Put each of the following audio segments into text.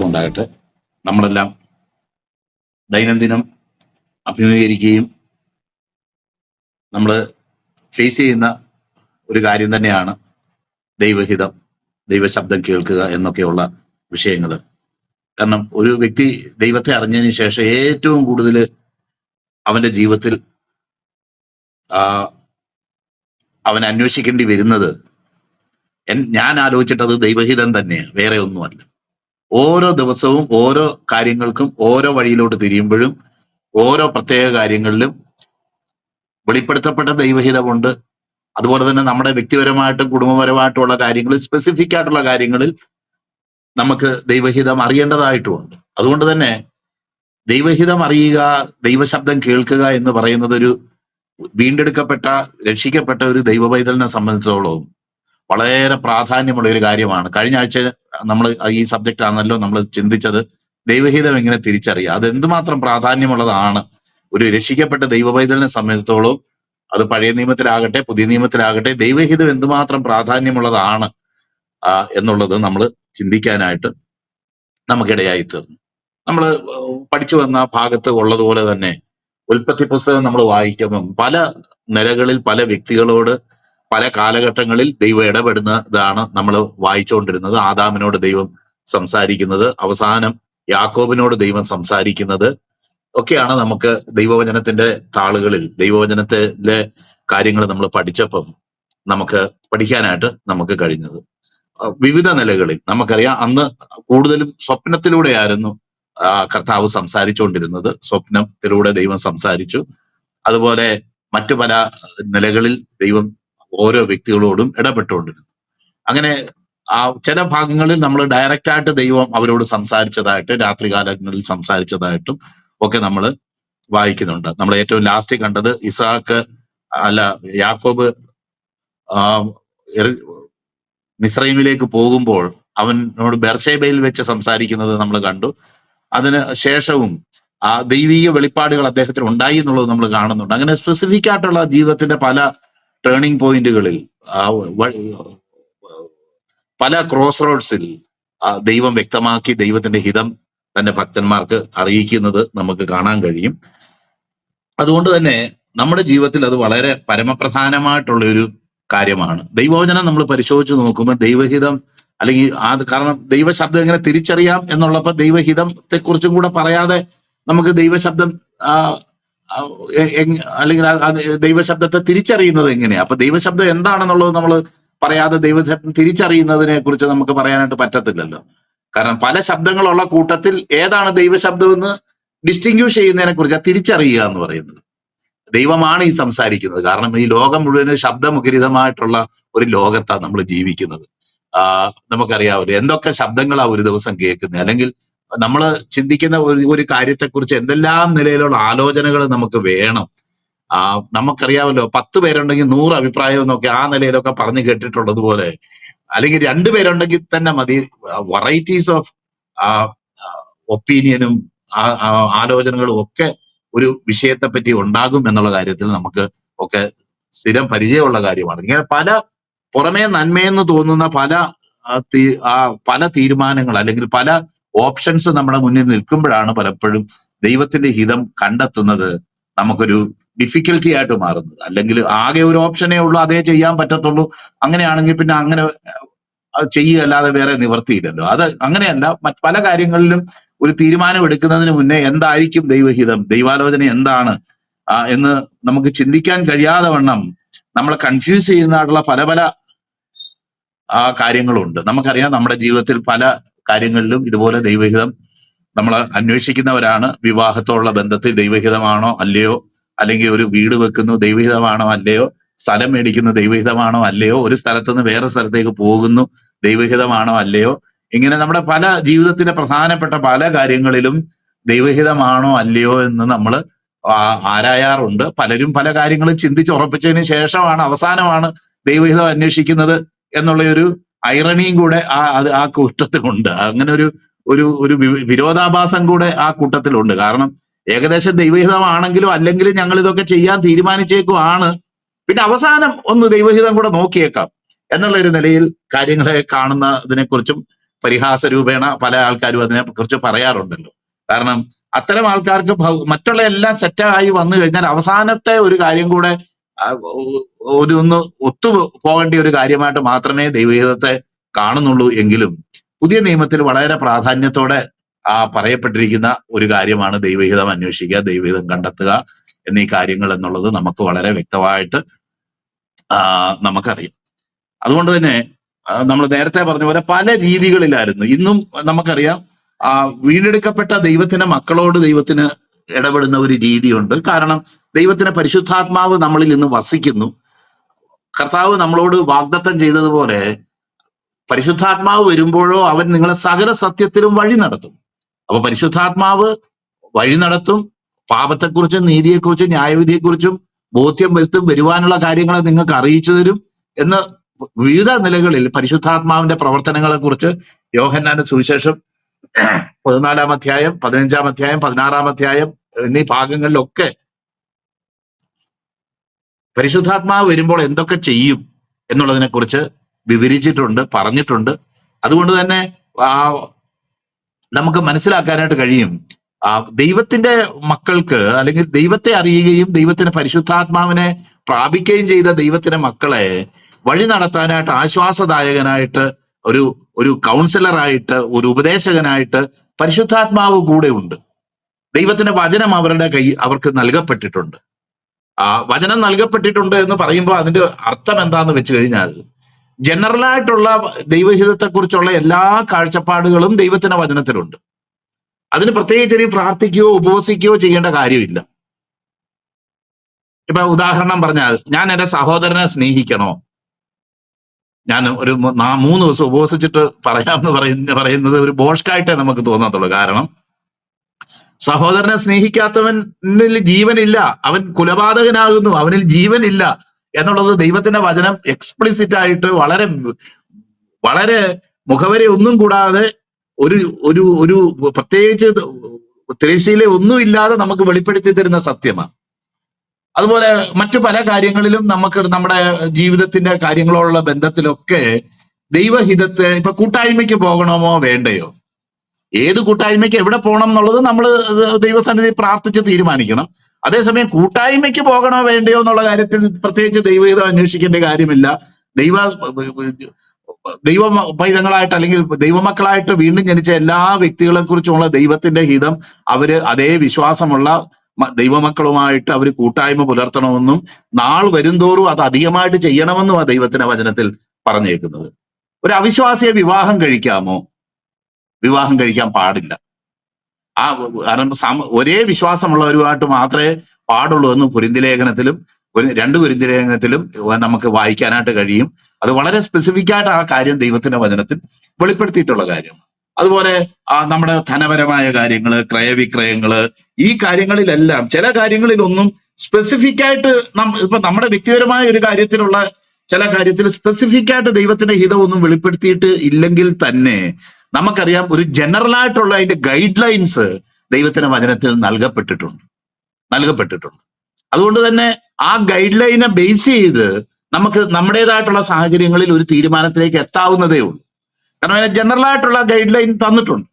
മഹത്വം ഉണ്ടാകട്ടെ. നമ്മളെല്ലാം ദൈനംദിനം അഭിമുഖീകരിക്കുകയും നമ്മൾ ഫേസ് ചെയ്യുന്ന ഒരു കാര്യം തന്നെയാണ് ദൈവഹിതം, ദൈവശബ്ദം കേൾക്കുക എന്നൊക്കെയുള്ള വിഷയങ്ങൾ. കാരണം ഒരു വ്യക്തി ദൈവത്തെ അറിഞ്ഞതിന് ശേഷം ഏറ്റവും കൂടുതൽ അവന്റെ ജീവിതത്തിൽ ആ, അവൻ അന്വേഷിക്കേണ്ടി വരുന്നത്, ഞാൻ ആലോചിച്ചിട്ടത് ദൈവഹിതം തന്നെയാണ്, വേറെ ഒന്നുമല്ല. ഓരോ ദിവസവും ഓരോ കാര്യങ്ങൾക്കും ഓരോ വഴിയിലോട്ട് തിരിയുമ്പോഴും ഓരോ പ്രത്യേക കാര്യങ്ങളിലും വെളിപ്പെടുത്തപ്പെട്ട ദൈവഹിതമുണ്ട്. അതുപോലെ തന്നെ നമ്മുടെ വ്യക്തിപരമായിട്ടും കുടുംബപരമായിട്ടുള്ള കാര്യങ്ങളിൽ, സ്പെസിഫിക് ആയിട്ടുള്ള കാര്യങ്ങളിൽ നമുക്ക് ദൈവഹിതം അറിയേണ്ടതായിട്ടുമുണ്ട്. അതുകൊണ്ട് തന്നെ ദൈവഹിതം അറിയുക, ദൈവശബ്ദം കേൾക്കുക എന്ന് പറയുന്നത് ഒരു വീണ്ടെടുക്കപ്പെട്ട, രക്ഷിക്കപ്പെട്ട ഒരു ദൈവപൈതലിനെ സംബന്ധിച്ചിടത്തോളം വളരെ പ്രാധാന്യമുള്ള ഒരു കാര്യമാണ്. കഴിഞ്ഞ ആഴ്ച നമ്മൾ ഈ സബ്ജക്റ്റ് ആണല്ലോ നമ്മൾ ചിന്തിച്ചത്, ദൈവഹിതം എങ്ങനെ തിരിച്ചറിയുക, അത് എന്തുമാത്രം പ്രാധാന്യമുള്ളതാണ് ഒരു രക്ഷിക്കപ്പെട്ട ദൈവപൈതലിനെ സംബന്ധിച്ചിടത്തോളം. അത് പഴയ നിയമത്തിലാകട്ടെ പുതിയ നിയമത്തിലാകട്ടെ, ദൈവഹിതം എന്തുമാത്രം പ്രാധാന്യമുള്ളതാണ് എന്നുള്ളത് നമ്മൾ ചിന്തിക്കാനായിട്ട് നമുക്കിടയായി തീർന്നു. നമ്മൾ പഠിച്ചു വന്ന ഭാഗത്ത് ഉള്ളതുപോലെ തന്നെ ഉൽപ്പത്തി പുസ്തകം നമ്മൾ വായിക്കുമ്പം പല നിലകളിൽ പല വ്യക്തികളോട് പല കാലഘട്ടങ്ങളിൽ ദൈവം ഇടപെടുന്നതാണ് നമ്മൾ വായിച്ചുകൊണ്ടിരുന്നത്. ആദാമിനോട് ദൈവം സംസാരിക്കുന്നത്, അവസാനം യാക്കോബിനോട് ദൈവം സംസാരിക്കുന്നത് ഒക്കെയാണ് നമുക്ക് ദൈവവചനത്തിന്റെ താളുകളിൽ, ദൈവവചനത്തിലെ കാര്യങ്ങൾ നമ്മൾ പഠിച്ചപ്പം നമുക്ക് പഠിക്കാനായിട്ട് നമുക്ക് കഴിഞ്ഞത്. വിവിധ നിലകളിൽ നമുക്കറിയാം, അന്ന് കൂടുതലും സ്വപ്നത്തിലൂടെയായിരുന്നു കർത്താവ് സംസാരിച്ചുകൊണ്ടിരുന്നത്. സ്വപ്നത്തിലൂടെ ദൈവം സംസാരിച്ചു. അതുപോലെ മറ്റു പല നിലകളിൽ ദൈവം ഓരോ വ്യക്തികളോടും ഇടപെട്ടുകൊണ്ടിരുന്നു. അങ്ങനെ ചില ഭാഗങ്ങളിൽ നമ്മൾ ഡയറക്റ്റ് ആയിട്ട് ദൈവം അവരോട് സംസാരിച്ചതായിട്ട്, രാത്രികാലങ്ങളിൽ സംസാരിച്ചതായിട്ടും ഒക്കെ നമ്മൾ വായിക്കുന്നുണ്ട്. നമ്മൾ ഏറ്റവും ലാസ്റ്റ് കണ്ടത് യാക്കോബ് മിസ്രൈമിലേക്ക് പോകുമ്പോൾ അവനോട് ബെർശേബയിൽ വെച്ച് സംസാരിക്കുന്നത് നമ്മൾ കണ്ടു. അതിന് ശേഷവും ആ ദൈവീക വെളിപ്പാടുകൾ അദ്ദേഹത്തിന് ഉണ്ടായി എന്നുള്ളത് നമ്മൾ കാണുന്നുണ്ട്. അങ്ങനെ സ്പെസിഫിക് ആയിട്ടുള്ള ജീവിതത്തിന്റെ പല ടേണിംഗ് പോയിന്റുകളിൽ, പല ക്രോസ് റോഡ്സിൽ ദൈവം വ്യക്തമാക്കി ദൈവത്തിന്റെ ഹിതം തന്റെ ഭക്തന്മാർക്ക് അറിയിക്കുന്നത് നമുക്ക് കാണാൻ കഴിയും. അതുകൊണ്ട് തന്നെ നമ്മുടെ ജീവിതത്തിൽ അത് വളരെ പരമപ്രധാനമായിട്ടുള്ള ഒരു കാര്യമാണ്. ദൈവവചനം നമ്മൾ പരിശോധിച്ച് നോക്കുമ്പോൾ ദൈവഹിതം, അല്ലെങ്കിൽ കാരണം ദൈവശബ്ദം എങ്ങനെ തിരിച്ചറിയാം എന്നുള്ളപ്പോൾ ദൈവഹിതത്തെ കുറിച്ചും കൂടെ പറയാതെ നമുക്ക് ദൈവശബ്ദം അല്ലെങ്കിൽ അത് ദൈവശബ്ദത്തെ തിരിച്ചറിയുന്നത് എങ്ങനെയാ? അപ്പൊ ദൈവശബ്ദം എന്താണെന്നുള്ളത് നമ്മൾ പറയാതെ ദൈവശബ്ദം തിരിച്ചറിയുന്നതിനെ കുറിച്ച് നമുക്ക് പറയാനായിട്ട് പറ്റത്തില്ലല്ലോ. കാരണം പല ശബ്ദങ്ങളുള്ള കൂട്ടത്തിൽ ഏതാണ് ദൈവശബ്ദം എന്ന് ഡിസ്റ്റിങ്ക്വിഷ് ചെയ്യുന്നതിനെ കുറിച്ച് തിരിച്ചറിയുക എന്ന് പറയുന്നത്. ദൈവമാണ് ഈ സംസാരിക്കുന്നത്. കാരണം ഈ ലോകം മുഴുവൻ ശബ്ദമുഖരിതമായിട്ടുള്ള ഒരു ലോകത്താണ് നമ്മൾ ജീവിക്കുന്നത്. നമുക്കറിയാമല്ലോ എന്തൊക്കെ ശബ്ദങ്ങളാ ഒരു ദിവസം കേൾക്കുന്നത്. അല്ലെങ്കിൽ നമ്മൾ ചിന്തിക്കുന്ന ഒരു കാര്യത്തെക്കുറിച്ച് എന്തെല്ലാം നിലയിലുള്ള ആലോചനകൾ നമുക്ക് വേണം. നമുക്കറിയാമല്ലോ 10 പേരുണ്ടെങ്കിൽ 100 അഭിപ്രായം എന്നൊക്കെ ആ നിലയിലൊക്കെ പറഞ്ഞു കേട്ടിട്ടുള്ളത് പോലെ, അല്ലെങ്കിൽ 2 പേരുണ്ടെങ്കിൽ തന്നെ മതി, വെറൈറ്റീസ് ഓഫ് ഒപ്പീനിയനും ആലോചനകളും ഒക്കെ ഒരു വിഷയത്തെ പറ്റി ഉണ്ടാകും എന്നുള്ള കാര്യത്തിൽ നമുക്ക് ഒക്കെ സ്ഥിരം പരിചയമുള്ള കാര്യമാണ്. ഇങ്ങനെ പല പുറമേ നന്മയെന്ന് തോന്നുന്ന പല തീരുമാനങ്ങൾ അല്ലെങ്കിൽ പല ഓപ്ഷൻസ് നമ്മുടെ മുന്നിൽ നിൽക്കുമ്പോഴാണ് പലപ്പോഴും ദൈവത്തിന്റെ ഹിതം കണ്ടെത്തുന്നത് നമുക്കൊരു ഡിഫിക്കൽറ്റി ആയിട്ട് മാറുന്നത്. അല്ലെങ്കിൽ ആകെ ഒരു ഓപ്ഷനേ ഉള്ളൂ, അതേ ചെയ്യാൻ പറ്റത്തുള്ളൂ. അങ്ങനെയാണെങ്കിൽ പിന്നെ അങ്ങനെ ചെയ്യുക അല്ലാതെ വേറെ നിവർത്തിയില്ലല്ലോ. അത് അങ്ങനെയല്ല. പല കാര്യങ്ങളിലും ഒരു തീരുമാനം എടുക്കുന്നതിന് മുന്നേ എന്തായിരിക്കും ദൈവഹിതം, ദൈവാലോചന എന്താണ് എന്ന് നമുക്ക് ചിന്തിക്കാൻ കഴിയാതെ വണ്ണം നമ്മളെ കൺഫ്യൂസ് ചെയ്യുന്നതായിട്ടുള്ള പല കാര്യങ്ങളുണ്ട്. നമുക്കറിയാം നമ്മുടെ ജീവിതത്തിൽ പല കാര്യങ്ങളിലും ഇതുപോലെ ദൈവഹിതം നമ്മൾ അന്വേഷിക്കുന്നവരാണ്. വിവാഹത്തോടുള്ള ബന്ധത്തിൽ ദൈവഹിതമാണോ അല്ലയോ, അല്ലെങ്കിൽ ഒരു വീട് വെക്കുന്നു ദൈവഹിതമാണോ അല്ലയോ, സ്ഥലം മേടിക്കുന്നു ദൈവഹിതമാണോ അല്ലയോ, ഒരു സ്ഥലത്ത് നിന്ന് വേറെ സ്ഥലത്തേക്ക് പോകുന്നു ദൈവഹിതമാണോ അല്ലയോ, ഇങ്ങനെ നമ്മുടെ പല ജീവിതത്തിന്റെ പ്രധാനപ്പെട്ട പല കാര്യങ്ങളിലും ദൈവഹിതമാണോ അല്ലയോ എന്ന് നമ്മൾ ആരായാറുണ്ട്. പലരും പല കാര്യങ്ങളും ചിന്തിച്ചുറപ്പിച്ചതിന് ശേഷമാണ് അവസാനമാണ് ദൈവഹിതം അന്വേഷിക്കുന്നത് എന്നുള്ള ഒരു ഐറണിയും കൂടെ ആ കൂട്ടത്തിലുണ്ട്. അങ്ങനെ ഒരു വിരോധാഭാസം കൂടെ ആ കൂട്ടത്തിലുണ്ട്. കാരണം ഏകദേശം ദൈവഹിതമാണെങ്കിലും അല്ലെങ്കിലും ഞങ്ങൾ ഇതൊക്കെ ചെയ്യാൻ തീരുമാനിച്ചേക്കുമാണ്, പിന്നെ അവസാനം ഒന്ന് ദൈവഹിതം കൂടെ നോക്കിയേക്കാം എന്നുള്ള ഒരു നിലയിൽ കാര്യങ്ങളെ കാണുന്നതിനെ കുറിച്ചും പരിഹാസ രൂപേണ പല ആൾക്കാരും അതിനെ കുറിച്ച് പറയാറുണ്ടല്ലോ. കാരണം അത്തരം ആൾക്കാർക്ക് മറ്റുള്ള എല്ലാം സെറ്റായി വന്നു കഴിഞ്ഞാൽ അവസാനത്തെ ഒരു കാര്യം കൂടെ ഒന്ന് ഒത്തു പോകേണ്ട ഒരു കാര്യമായിട്ട് മാത്രമേ ദൈവഹിതത്തെ കാണുന്നുള്ളൂ എങ്കിലും പുതിയ നിയമത്തിൽ വളരെ പ്രാധാന്യത്തോടെ പറയപ്പെട്ടിരിക്കുന്ന ഒരു കാര്യമാണ് ദൈവഹിതം അന്വേഷിക്കുക, ദൈവഹിതം കണ്ടെത്തുക എന്നീ കാര്യങ്ങൾ എന്നുള്ളത് നമുക്ക് വളരെ വ്യക്തമായിട്ട് നമുക്കറിയാം. അതുകൊണ്ട് തന്നെ നമ്മൾ നേരത്തെ പറഞ്ഞ പോലെ പല രീതികളിലായിരുന്നു. ഇന്നും നമുക്കറിയാം വീണ്ടെടുക്കപ്പെട്ട ദൈവത്തിന്റെ മക്കളോട് ദൈവത്തിന് ഇടപെടുന്ന ഒരു രീതിയുണ്ട്. കാരണം ദൈവത്തിന്റെ പരിശുദ്ധാത്മാവ് നമ്മളിൽ ഇന്ന് വസിക്കുന്നു. കർത്താവ് നമ്മളോട് വാഗ്ദത്തം ചെയ്തതുപോലെ പരിശുദ്ധാത്മാവ് വരുമ്പോഴോ അവൻ നിങ്ങളെ സകല സത്യത്തിലും വഴി നടത്തും. അപ്പൊ പരിശുദ്ധാത്മാവ് വഴി നടത്തും. പാപത്തെക്കുറിച്ചും നീതിയെക്കുറിച്ചും ന്യായവിധിയെക്കുറിച്ചും ബോധ്യം വരുത്തും. വരുവാനുള്ള കാര്യങ്ങളെ നിങ്ങൾക്ക് അറിയിച്ചു തരും എന്ന് വിവിധ നിലകളിൽ പരിശുദ്ധാത്മാവിന്റെ പ്രവർത്തനങ്ങളെ കുറിച്ച് യോഹന്നാന്റെ സുവിശേഷം 14-ാം അധ്യായം, 15-ാം അധ്യായം, 16-ാം അധ്യായം എന്നീ ഭാഗങ്ങളിലൊക്കെ പരിശുദ്ധാത്മാവ് വരുമ്പോൾ എന്തൊക്കെ ചെയ്യും എന്നുള്ളതിനെ കുറിച്ച് വിവരിച്ചിട്ടുണ്ട്, പറഞ്ഞിട്ടുണ്ട്. അതുകൊണ്ട് തന്നെ നമുക്ക് മനസ്സിലാക്കാനായിട്ട് കഴിയും ദൈവത്തിന്റെ മക്കൾക്ക് അല്ലെങ്കിൽ ദൈവത്തെ അറിയുകയും ദൈവത്തിന്റെ പരിശുദ്ധാത്മാവിനെ പ്രാപിക്കുകയും ചെയ്ത ദൈവത്തിന്റെ മക്കളെ വഴി നടത്താനായിട്ട് ആശ്വാസദായകനായിട്ട് ഒരു കൗൺസിലറായിട്ട് ഒരു ഉപദേശകനായിട്ട് പരിശുദ്ധാത്മാവ് കൂടെ ഉണ്ട്. ദൈവത്തിന്റെ വചനം അവർക്ക് നൽകപ്പെട്ടിട്ടുണ്ട്. വചനം നൽകപ്പെട്ടിട്ടുണ്ട് എന്ന് പറയുമ്പോൾ അതിന്റെ അർത്ഥം എന്താന്ന് വെച്ച് കഴിഞ്ഞാൽ ജനറലായിട്ടുള്ള ദൈവഹിതത്തെക്കുറിച്ചുള്ള എല്ലാ കാഴ്ചപ്പാടുകളും ദൈവത്തിന്റെ വചനത്തിലുണ്ട്. അതിന് പ്രത്യേകിച്ച് പ്രാർത്ഥിക്കുകയോ ഉപവസിക്കുകയോ ചെയ്യേണ്ട കാര്യമില്ല. ഇപ്പൊ ഉദാഹരണം പറഞ്ഞാൽ, ഞാൻ എന്റെ സഹോദരനെ സ്നേഹിക്കണോ? ഞാൻ ഒരു 3 ദിവസം ഉപവസിച്ചിട്ട് പറയാമെന്ന് പറയുന്നത് ഒരു ബോഷ്കായിട്ടേ നമുക്ക് തോന്നത്തുള്ളൂ. കാരണം സഹോദരനെ സ്നേഹിക്കാത്തവനിൽ ജീവനില്ല, അവൻ കുലപാതകനാകുന്നു, അവനിൽ ജീവനില്ല എന്നുള്ളത് ദൈവത്തിന്റെ വചനം എക്സ്പ്ലിസിറ്റ് ആയിട്ട് വളരെ വളരെ മുഖവരെ ഒന്നും കൂടാതെ ഒരു പ്രത്യേകിച്ച് തിരശ്ശീല ഒന്നുമില്ലാതെ നമുക്ക് വെളിപ്പെടുത്തി തരുന്ന സത്യമാണ്. അതുപോലെ മറ്റു പല കാര്യങ്ങളിലും നമുക്ക് നമ്മുടെ ജീവിതത്തിന്റെ കാര്യങ്ങളോടുള്ള ബന്ധത്തിലൊക്കെ ദൈവഹിതത്തെ ഇപ്പൊ കൂട്ടായ്മയ്ക്ക് പോകണമോ വേണ്ടയോ, ഏത് കൂട്ടായ്മയ്ക്ക് എവിടെ പോകണം എന്നുള്ളത് നമ്മൾ ദൈവസന്നിധി പ്രാർത്ഥിച്ച് തീരുമാനിക്കണം. അതേസമയം കൂട്ടായ്മയ്ക്ക് പോകണോ വേണ്ടയോ എന്നുള്ള കാര്യത്തിൽ പ്രത്യേകിച്ച് ദൈവഹിതം അന്വേഷിക്കേണ്ട കാര്യമില്ല. ദൈവ പൈതങ്ങളായിട്ട് അല്ലെങ്കിൽ ദൈവമക്കളായിട്ട് വീണ്ടും ജനിച്ച എല്ലാ വ്യക്തികളെ കുറിച്ചുമുള്ള ദൈവത്തിന്റെ ഹിതം അവര് അതേ വിശ്വാസമുള്ള ദൈവമക്കളുമായിട്ട് അവർ കൂട്ടായ്മ പുലർത്തണമെന്നും നാൾ വരുംതോറും അത് അധികമായിട്ട് ചെയ്യണമെന്നും ആ ദൈവത്തിന്റെ വചനത്തിൽ പറഞ്ഞേക്കുന്നത്. ഒരു അവിശ്വാസിയെ വിവാഹം കഴിക്കാമോ? വിവാഹം കഴിക്കാൻ പാടില്ല. കാരണം ഒരേ വിശ്വാസമുള്ളവരുമായിട്ട് മാത്രമേ പാടുള്ളൂ എന്ന് കുരിന്ത്യലേഖനത്തിലും 2 കുരിന്ത്യലേഖനത്തിലും നമുക്ക് വായിക്കാനായിട്ട് കഴിയും. അത് വളരെ സ്പെസിഫിക് ആയിട്ട് ആ കാര്യം ദൈവത്തിന്റെ വചനത്തിൽ വെളിപ്പെടുത്തിയിട്ടുള്ള കാര്യം. അതുപോലെ നമ്മുടെ ധനപരമായ കാര്യങ്ങള്, ക്രയവിക്രയങ്ങള്, ഈ കാര്യങ്ങളിലെല്ലാം ചില കാര്യങ്ങളിലൊന്നും സ്പെസിഫിക് ആയിട്ട് ഇപ്പൊ നമ്മുടെ വ്യക്തിപരമായ ഒരു കാര്യത്തിലുള്ള ചില കാര്യത്തിൽ സ്പെസിഫിക് ആയിട്ട് ദൈവത്തിന്റെ ഹിതം ഒന്നും വെളിപ്പെടുത്തിയിട്ട് ഇല്ലെങ്കിൽ തന്നെ നമുക്കറിയാം ഒരു ജനറൽ ആയിട്ടുള്ള അതിന്റെ ഗൈഡ് ലൈൻസ് ദൈവത്തിന്റെ വചനത്തിൽ നൽകപ്പെട്ടിട്ടുണ്ട്. അതുകൊണ്ട് തന്നെ ആ ഗൈഡ് ലൈനെ ബേസ് ചെയ്ത് നമുക്ക് നമ്മുടേതായിട്ടുള്ള സാഹചര്യങ്ങളിൽ ഒരു തീരുമാനത്തിലേക്ക് എത്താവുന്നതേ ഉള്ളൂ. കാരണം ജനറൽ ആയിട്ടുള്ള ഗൈഡ് ലൈൻ തന്നിട്ടുണ്ട്.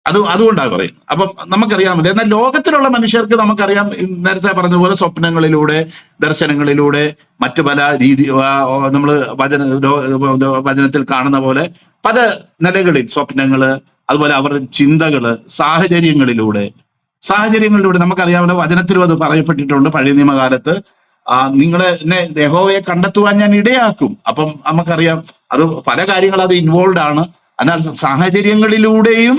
അതുകൊണ്ടാണ് പറയുന്നത്. അപ്പം നമുക്കറിയാമല്ലോ. എന്നാൽ ലോകത്തിലുള്ള മനുഷ്യർക്ക് നമുക്കറിയാം, നേരത്തെ പറഞ്ഞതുപോലെ സ്വപ്നങ്ങളിലൂടെ, ദർശനങ്ങളിലൂടെ, മറ്റു പല രീതി നമ്മൾ വചനത്തിൽ കാണുന്ന പോലെ പല നിലകളിൽ സ്വപ്നങ്ങള്, അതുപോലെ അവരുടെ ചിന്തകള്, സാഹചര്യങ്ങളിലൂടെ നമുക്കറിയാമല്ലോ. വചനത്തിലും അത് പറയപ്പെട്ടിട്ടുണ്ട്. പഴയ നിയമകാലത്ത് എന്നെ യഹോവയെ കണ്ടെത്തുവാൻ ഞാൻ ഇടയാക്കും. അപ്പം നമുക്കറിയാം അത് പല കാര്യങ്ങൾ അത് ഇൻവോൾവ് ആണ്. എന്നാൽ സാഹചര്യങ്ങളിലൂടെയും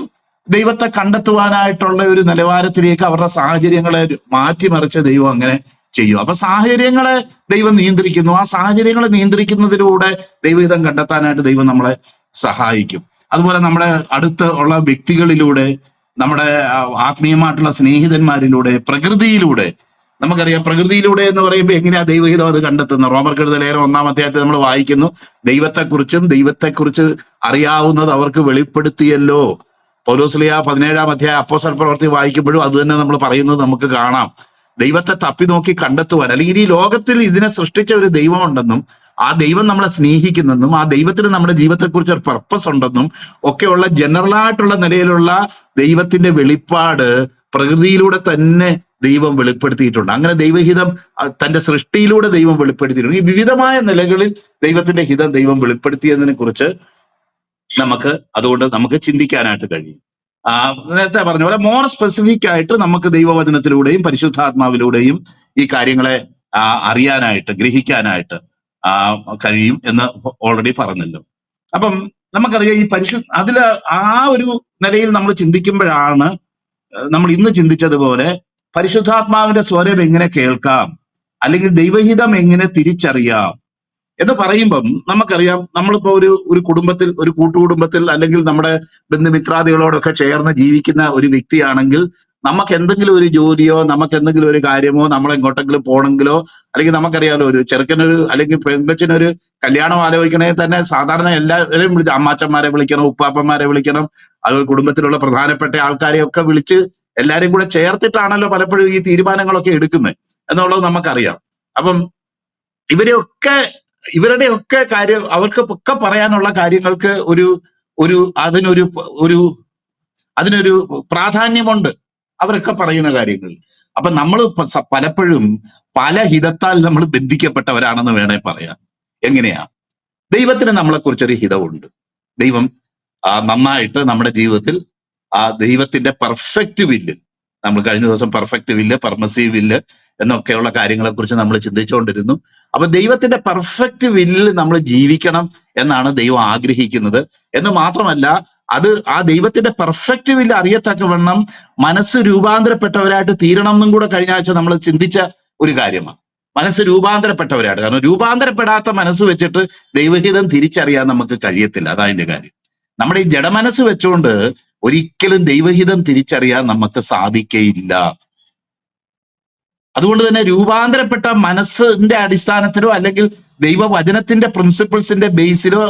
ദൈവത്തെ കണ്ടെത്തുവാനായിട്ടുള്ള ഒരു നിലവാരത്തിലേക്ക് അവരുടെ സാഹചര്യങ്ങളെ മാറ്റിമറിച്ച ദൈവം അങ്ങനെ ചെയ്യും. അപ്പൊ സാഹചര്യങ്ങളെ ദൈവം നിയന്ത്രിക്കുന്നു. ആ സാഹചര്യങ്ങളെ നിയന്ത്രിക്കുന്നതിലൂടെ ദൈവഹിതം കണ്ടെത്താനായിട്ട് ദൈവം നമ്മളെ സഹായിക്കും. അതുപോലെ നമ്മുടെ അടുത്ത് ഉള്ള വ്യക്തികളിലൂടെ, നമ്മുടെ ആത്മീയമായിട്ടുള്ള സ്നേഹിതന്മാരിലൂടെ, പ്രകൃതിയിലൂടെ. നമുക്കറിയാം പ്രകൃതിയിലൂടെ എന്ന് പറയുമ്പോൾ എങ്ങനെയാ ദൈവഹിതം അത് കണ്ടെത്തുന്നത്? റോമർക്കെഴുതിയ ലേഖനം 1-ാം അധ്യായത്തിൽ നമ്മൾ വായിക്കുന്നു, ദൈവത്തെക്കുറിച്ച് അറിയാവുന്നത് അവർക്ക് വെളിപ്പെടുത്തിയല്ലോ. പൗലോസ്ലീഹ 17-ാം അധ്യായം അപ്പോസ്തല പ്രവൃത്തി വായിക്കുമ്പോഴും അത് തന്നെ നമ്മൾ പറയുന്നത് നമുക്ക് കാണാം. ദൈവത്തെ തപ്പി നോക്കി കണ്ടെത്തുവാൻ, അല്ലെങ്കിൽ ഈ ലോകത്തിൽ ഇതിനെ സൃഷ്ടിച്ച ഒരു ദൈവമുണ്ടെന്നും ആ ദൈവം നമ്മളെ സ്നേഹിക്കുന്നെന്നും ആ ദൈവത്തിന് നമ്മുടെ ജീവിതത്തെക്കുറിച്ച് ഒരു പർപ്പസ് ഉണ്ടെന്നും ഒക്കെയുള്ള ജനറൽ ആയിട്ടുള്ള നിലയിലുള്ള ദൈവത്തിന്റെ വെളിപ്പാട് പ്രകൃതിയിലൂടെ തന്നെ ദൈവം വെളിപ്പെടുത്തിയിട്ടുണ്ട്. അങ്ങനെ ദൈവഹിതം തന്റെ സൃഷ്ടിയിലൂടെ ദൈവം വെളിപ്പെടുത്തിയിട്ടുണ്ട്. ഈ വിവിധമായ നിലകളിൽ ദൈവത്തിന്റെ ഹിതം ദൈവം വെളിപ്പെടുത്തിയതിനെ കുറിച്ച് അതുകൊണ്ട് നമുക്ക് ചിന്തിക്കാനായിട്ട് കഴിയും. ആ നേരത്തെ പറഞ്ഞ പോലെ മോർ സ്പെസിഫിക് ആയിട്ട് നമുക്ക് ദൈവവചനത്തിലൂടെയും പരിശുദ്ധാത്മാവിലൂടെയും ഈ കാര്യങ്ങളെ അറിയാനായിട്ട് ഗ്രഹിക്കാനായിട്ട് കഴിയും എന്ന് ഓൾറെഡി പറഞ്ഞല്ലോ. അപ്പം നമുക്കറിയാം ഈ അതില് ആ ഒരു നിലയിൽ നമ്മൾ ചിന്തിക്കുമ്പോഴാണ് നമ്മൾ ഇന്ന് ചിന്തിച്ചതുപോലെ പരിശുദ്ധാത്മാവിന്റെ സ്വരം എങ്ങനെ കേൾക്കാം, അല്ലെങ്കിൽ ദൈവഹിതം എങ്ങനെ തിരിച്ചറിയാം എന്ന് പറയുമ്പം നമുക്കറിയാം, നമ്മളിപ്പോ ഒരു കുടുംബത്തിൽ, ഒരു കൂട്ടുകുടുംബത്തിൽ, അല്ലെങ്കിൽ നമ്മുടെ ബന്ധുമിത്രാദികളോടൊക്കെ ചേർന്ന് ജീവിക്കുന്ന ഒരു വ്യക്തിയാണെങ്കിൽ നമുക്ക് എന്തെങ്കിലും ഒരു ജോലിയോ നമുക്ക് എന്തെങ്കിലും ഒരു കാര്യമോ നമ്മൾ എങ്ങോട്ടെങ്കിലും പോകണമെങ്കിലോ, അല്ലെങ്കിൽ നമുക്കറിയാലോ ഒരു ചെറുക്കനൊരു അല്ലെങ്കിൽ പെൺകൊച്ചിനൊരു കല്യാണം ആലോചിക്കണമെങ്കിൽ തന്നെ സാധാരണ എല്ലാവരെയും വിളിച്ച് അമ്മാച്ചന്മാരെ വിളിക്കണം, ഉപ്പാപ്പന്മാരെ വിളിക്കണം, അത് കുടുംബത്തിലുള്ള പ്രധാനപ്പെട്ട ആൾക്കാരെ ഒക്കെ വിളിച്ച് എല്ലാരെയും കൂടെ ചേർത്തിട്ടാണല്ലോ പലപ്പോഴും ഈ തീരുമാനങ്ങളൊക്കെ എടുക്കുന്നത് എന്നുള്ളത് നമുക്കറിയാം. അപ്പം ഇവരുടെയൊക്കെ കാര്യം, അവർക്കൊക്കെ പറയാനുള്ള കാര്യങ്ങൾക്ക് അതിനൊരു പ്രാധാന്യമുണ്ട് അവരൊക്കെ പറയുന്ന കാര്യങ്ങൾ. അപ്പൊ നമ്മൾ പലപ്പോഴും പല ഹിതത്താൽ നമ്മൾ ബന്ധിക്കപ്പെട്ടവരാണെന്ന് വേണേ പറയാം. എങ്ങനെയാ? ദൈവത്തിന് നമ്മളെക്കുറിച്ചൊരു ഹിതമുണ്ട്. ദൈവം നന്നായിട്ട് നമ്മുടെ ജീവിതത്തിൽ ദൈവത്തിന്റെ പെർഫെക്റ്റ് വില്ല്, നമ്മൾ കഴിഞ്ഞ ദിവസം പെർഫെക്റ്റ് വില്ല്, പെർമസീവ് വില്ല് എന്നൊക്കെയുള്ള കാര്യങ്ങളെ കുറിച്ച് നമ്മൾ ചിന്തിച്ചുകൊണ്ടിരുന്നു. അപ്പൊ ദൈവത്തിന്റെ പെർഫെക്റ്റ് വില്ലിൽ നമ്മൾ ജീവിക്കണം എന്നാണ് ദൈവം ആഗ്രഹിക്കുന്നത്. എന്ന് മാത്രമല്ല, ആ ദൈവത്തിന്റെ പെർഫെക്റ്റ് വില്ല് അറിയത്തക്കവണ്ണം മനസ്സ് രൂപാന്തരപ്പെട്ടവരായിട്ട് തീരണം എന്നും കൂടെ കഴിഞ്ഞ ആഴ്ച നമ്മൾ ചിന്തിച്ച ഒരു കാര്യമാണ്. മനസ്സ് രൂപാന്തരപ്പെട്ടവരായിട്ട്. കാരണം രൂപാന്തരപ്പെടാത്ത മനസ്സ് വെച്ചിട്ട് ദൈവഹിതം തിരിച്ചറിയാൻ നമുക്ക് കഴിയത്തില്ല. അതതിന്റെ കാര്യം. നമ്മുടെ ഈ ജഡമനസ്സ് വെച്ചുകൊണ്ട് ഒരിക്കലും ദൈവഹിതം തിരിച്ചറിയാൻ നമുക്ക് സാധിക്കയില്ല. അതുകൊണ്ട് തന്നെ രൂപാന്തരപ്പെട്ട മനസ്സിന്റെ അടിസ്ഥാനത്തിലോ അല്ലെങ്കിൽ ദൈവവചനത്തിന്റെ പ്രിൻസിപ്പിൾസിന്റെ ബേസിലോ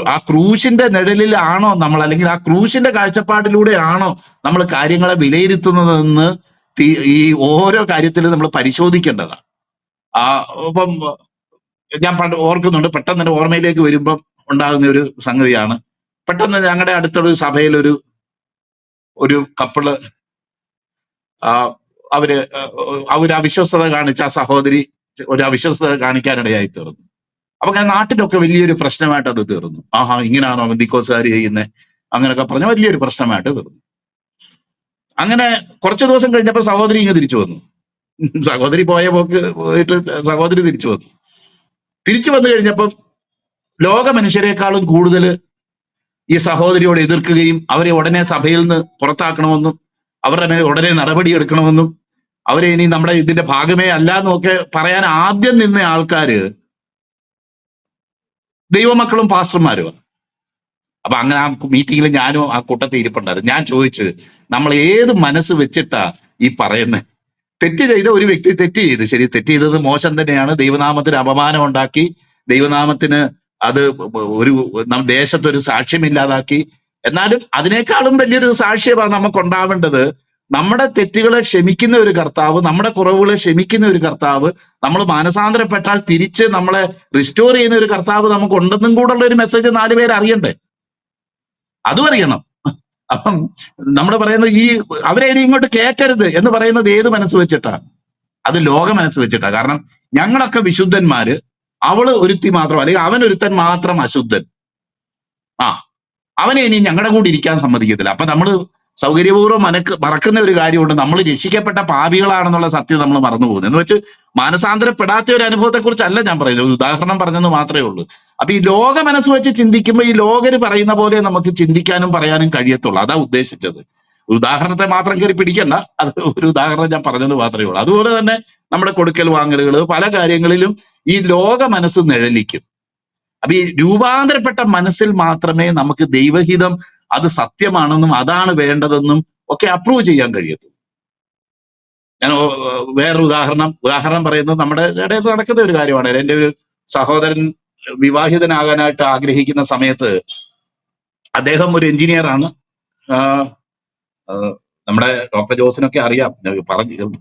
ആ ക്രൂശിന്റെ നിഴലിലാണോ നമ്മൾ, അല്ലെങ്കിൽ ആ ക്രൂശിന്റെ കാഴ്ചപ്പാടിലൂടെയാണോ നമ്മൾ കാര്യങ്ങളെ വിലയിരുത്തുന്നതെന്ന് ഈ ഓരോ കാര്യത്തിലും നമ്മൾ പരിശോധിക്കേണ്ടതാണ്. ഇപ്പം ഞാൻ ഓർക്കുന്നുണ്ട്, പെട്ടെന്ന് എൻ്റെ ഓർമ്മയിലേക്ക് വരുമ്പം ഉണ്ടാകുന്ന ഒരു സംഗതിയാണ്. പെട്ടെന്ന് ഞങ്ങളുടെ അടുത്തൊരു സഭയിൽ ഒരു കപ്പിള് അവര് അവിശ്വസ്തത കാണിച്ച ആ സഹോദരി ഒരു അവിശ്വസ്തത കാണിക്കാനിടയായി തീർന്നു. അപ്പൊ ഞാൻ നാട്ടിലൊക്കെ വലിയൊരു പ്രശ്നമായിട്ട് അത് തീർന്നു. ഇങ്ങനെയാണോ ബന്ധുക്കോസുകാർ ചെയ്യുന്നത്, അങ്ങനെയൊക്കെ പറഞ്ഞ വലിയൊരു പ്രശ്നമായിട്ട് തീർന്നു. അങ്ങനെ കുറച്ചു ദിവസം കഴിഞ്ഞപ്പോൾ സഹോദരി ഇങ്ങ് തിരിച്ചു വന്നു. സഹോദരി പോയിട്ട് സഹോദരി തിരിച്ചു വന്നു. തിരിച്ചു വന്നു കഴിഞ്ഞപ്പം ലോക മനുഷ്യരെക്കാളും കൂടുതൽ ഈ സഹോദരിയോട് എതിർക്കുകയും അവരെ ഉടനെ സഭയിൽ നിന്ന് പുറത്താക്കണമെന്നും അവരുടെ മേൽ ഉടനെ നടപടിയെടുക്കണമെന്നും അവരെ ഇനി നമ്മുടെ ഇതിന്റെ ഭാഗമേ അല്ല എന്നൊക്കെ പറയാൻ ആദ്യം നിന്ന ആൾക്കാര് ദൈവമക്കളും പാസ്റ്റർമാരുമാണ്. അപ്പൊ അങ്ങനെ ആ മീറ്റിങ്ങിൽ ഞാനും ആ കൂട്ടത്തിൽ ഇരിപ്പുണ്ടായിരുന്നു. ഞാൻ ചോദിച്ചത്, നമ്മൾ ഏത് മനസ്സ് വെച്ചിട്ടാ ഈ പറയുന്നത്? തെറ്റ് ചെയ്ത ഒരു വ്യക്തി തെറ്റ് ചെയ്ത്, ശരി, തെറ്റ് ചെയ്തത് മോശം തന്നെയാണ്. ദൈവനാമത്തിന് അപമാനം ഉണ്ടാക്കി, ദൈവനാമത്തിന് അത് ദേശത്തൊരു സാക്ഷ്യമില്ലാതാക്കി. എന്നാലും അതിനേക്കാളും വലിയൊരു സാക്ഷ്യമാണ് നമുക്കുണ്ടാവേണ്ടത്. നമ്മുടെ തെറ്റുകളെ ക്ഷമിക്കുന്ന ഒരു കർത്താവ്, നമ്മുടെ കുറവുകളെ ക്ഷമിക്കുന്ന ഒരു കർത്താവ്, നമ്മൾ മാനസാന്തരപ്പെട്ടാൽ തിരിച്ച് നമ്മളെ റിസ്റ്റോർ ചെയ്യുന്ന ഒരു കർത്താവ് നമുക്കുണ്ടെന്നും കൂടെയുള്ള ഒരു മെസ്സേജ് 4 പേര് അറിയണ്ടേ? അതും അറിയണം. അപ്പം നമ്മൾ പറയുന്നത് അവരെ ഇനി ഇങ്ങോട്ട് കേൾക്കരുത് എന്ന് പറയുന്നത് ഏത് മനസ്സ് വെച്ചിട്ടാ? അത് ലോക മനസ്സ് വെച്ചിട്ടാ. കാരണം ഞങ്ങളൊക്കെ വിശുദ്ധന്മാര്, അവള് ഒരുത്തി മാത്രം, അല്ലെങ്കിൽ അവൻ ഒരുത്തൻ മാത്രം അശുദ്ധൻ. അവനെ ഇനി ഞങ്ങളുടെ കൂടെ ഇരിക്കാൻ സമ്മതിക്കത്തില്ല. അപ്പൊ നമ്മൾ സൗകര്യപൂർവ്വം മറക്കുന്ന ഒരു കാര്യമുണ്ട്, നമ്മൾ രക്ഷിക്കപ്പെട്ട പാപികളാണെന്നുള്ള സത്യം നമ്മൾ മറന്നു പോകുന്നു. എന്ന് വെച്ച് മാനസാന്തരപ്പെടാത്ത ഒരു അനുഭവത്തെ കുറിച്ചല്ല ഞാൻ പറയുന്നത്, ഒരു ഉദാഹരണം പറഞ്ഞെന്ന് മാത്രമേ ഉള്ളൂ. അപ്പൊ ഈ ലോക മനസ്സ് വെച്ച് ചിന്തിക്കുമ്പോൾ ഈ ലോകര് പറയുന്ന പോലെ നമുക്ക് ചിന്തിക്കാനും പറയാനും കഴിയത്തുള്ളൂ. അതാ ഉദ്ദേശിച്ചത്. ഉദാഹരണത്തെ മാത്രം കയറി പിടിക്കണ്ട, അത് ഒരു ഉദാഹരണം ഞാൻ പറഞ്ഞത് മാത്രമേ ഉള്ളൂ. അതുപോലെ തന്നെ നമ്മുടെ കൊടുക്കൽ വാങ്ങലുകൾ, പല കാര്യങ്ങളിലും ഈ ലോക മനസ്സ് നിഴലിക്കും. അപ്പൊ ഈ രൂപാന്തരപ്പെട്ട മനസ്സിൽ മാത്രമേ നമുക്ക് ദൈവഹിതം അത് സത്യമാണെന്നും അതാണ് വേണ്ടതെന്നും ഒക്കെ അപ്രൂവ് ചെയ്യാൻ കഴിയത്തുള്ളൂ. ഞാൻ വേറൊരു ഉദാഹരണം പറയുന്നത് നമ്മുടെ ഇടയിൽ നടക്കുന്ന ഒരു കാര്യമാണ്. എൻ്റെ ഒരു സഹോദരൻ വിവാഹിതനാകാനായിട്ട് ആഗ്രഹിക്കുന്ന സമയത്ത്, അദ്ദേഹം ഒരു എഞ്ചിനീയറാണ്. നമ്മുടെ ഡോക്ടർ ജോസിനൊക്കെ അറിയാം,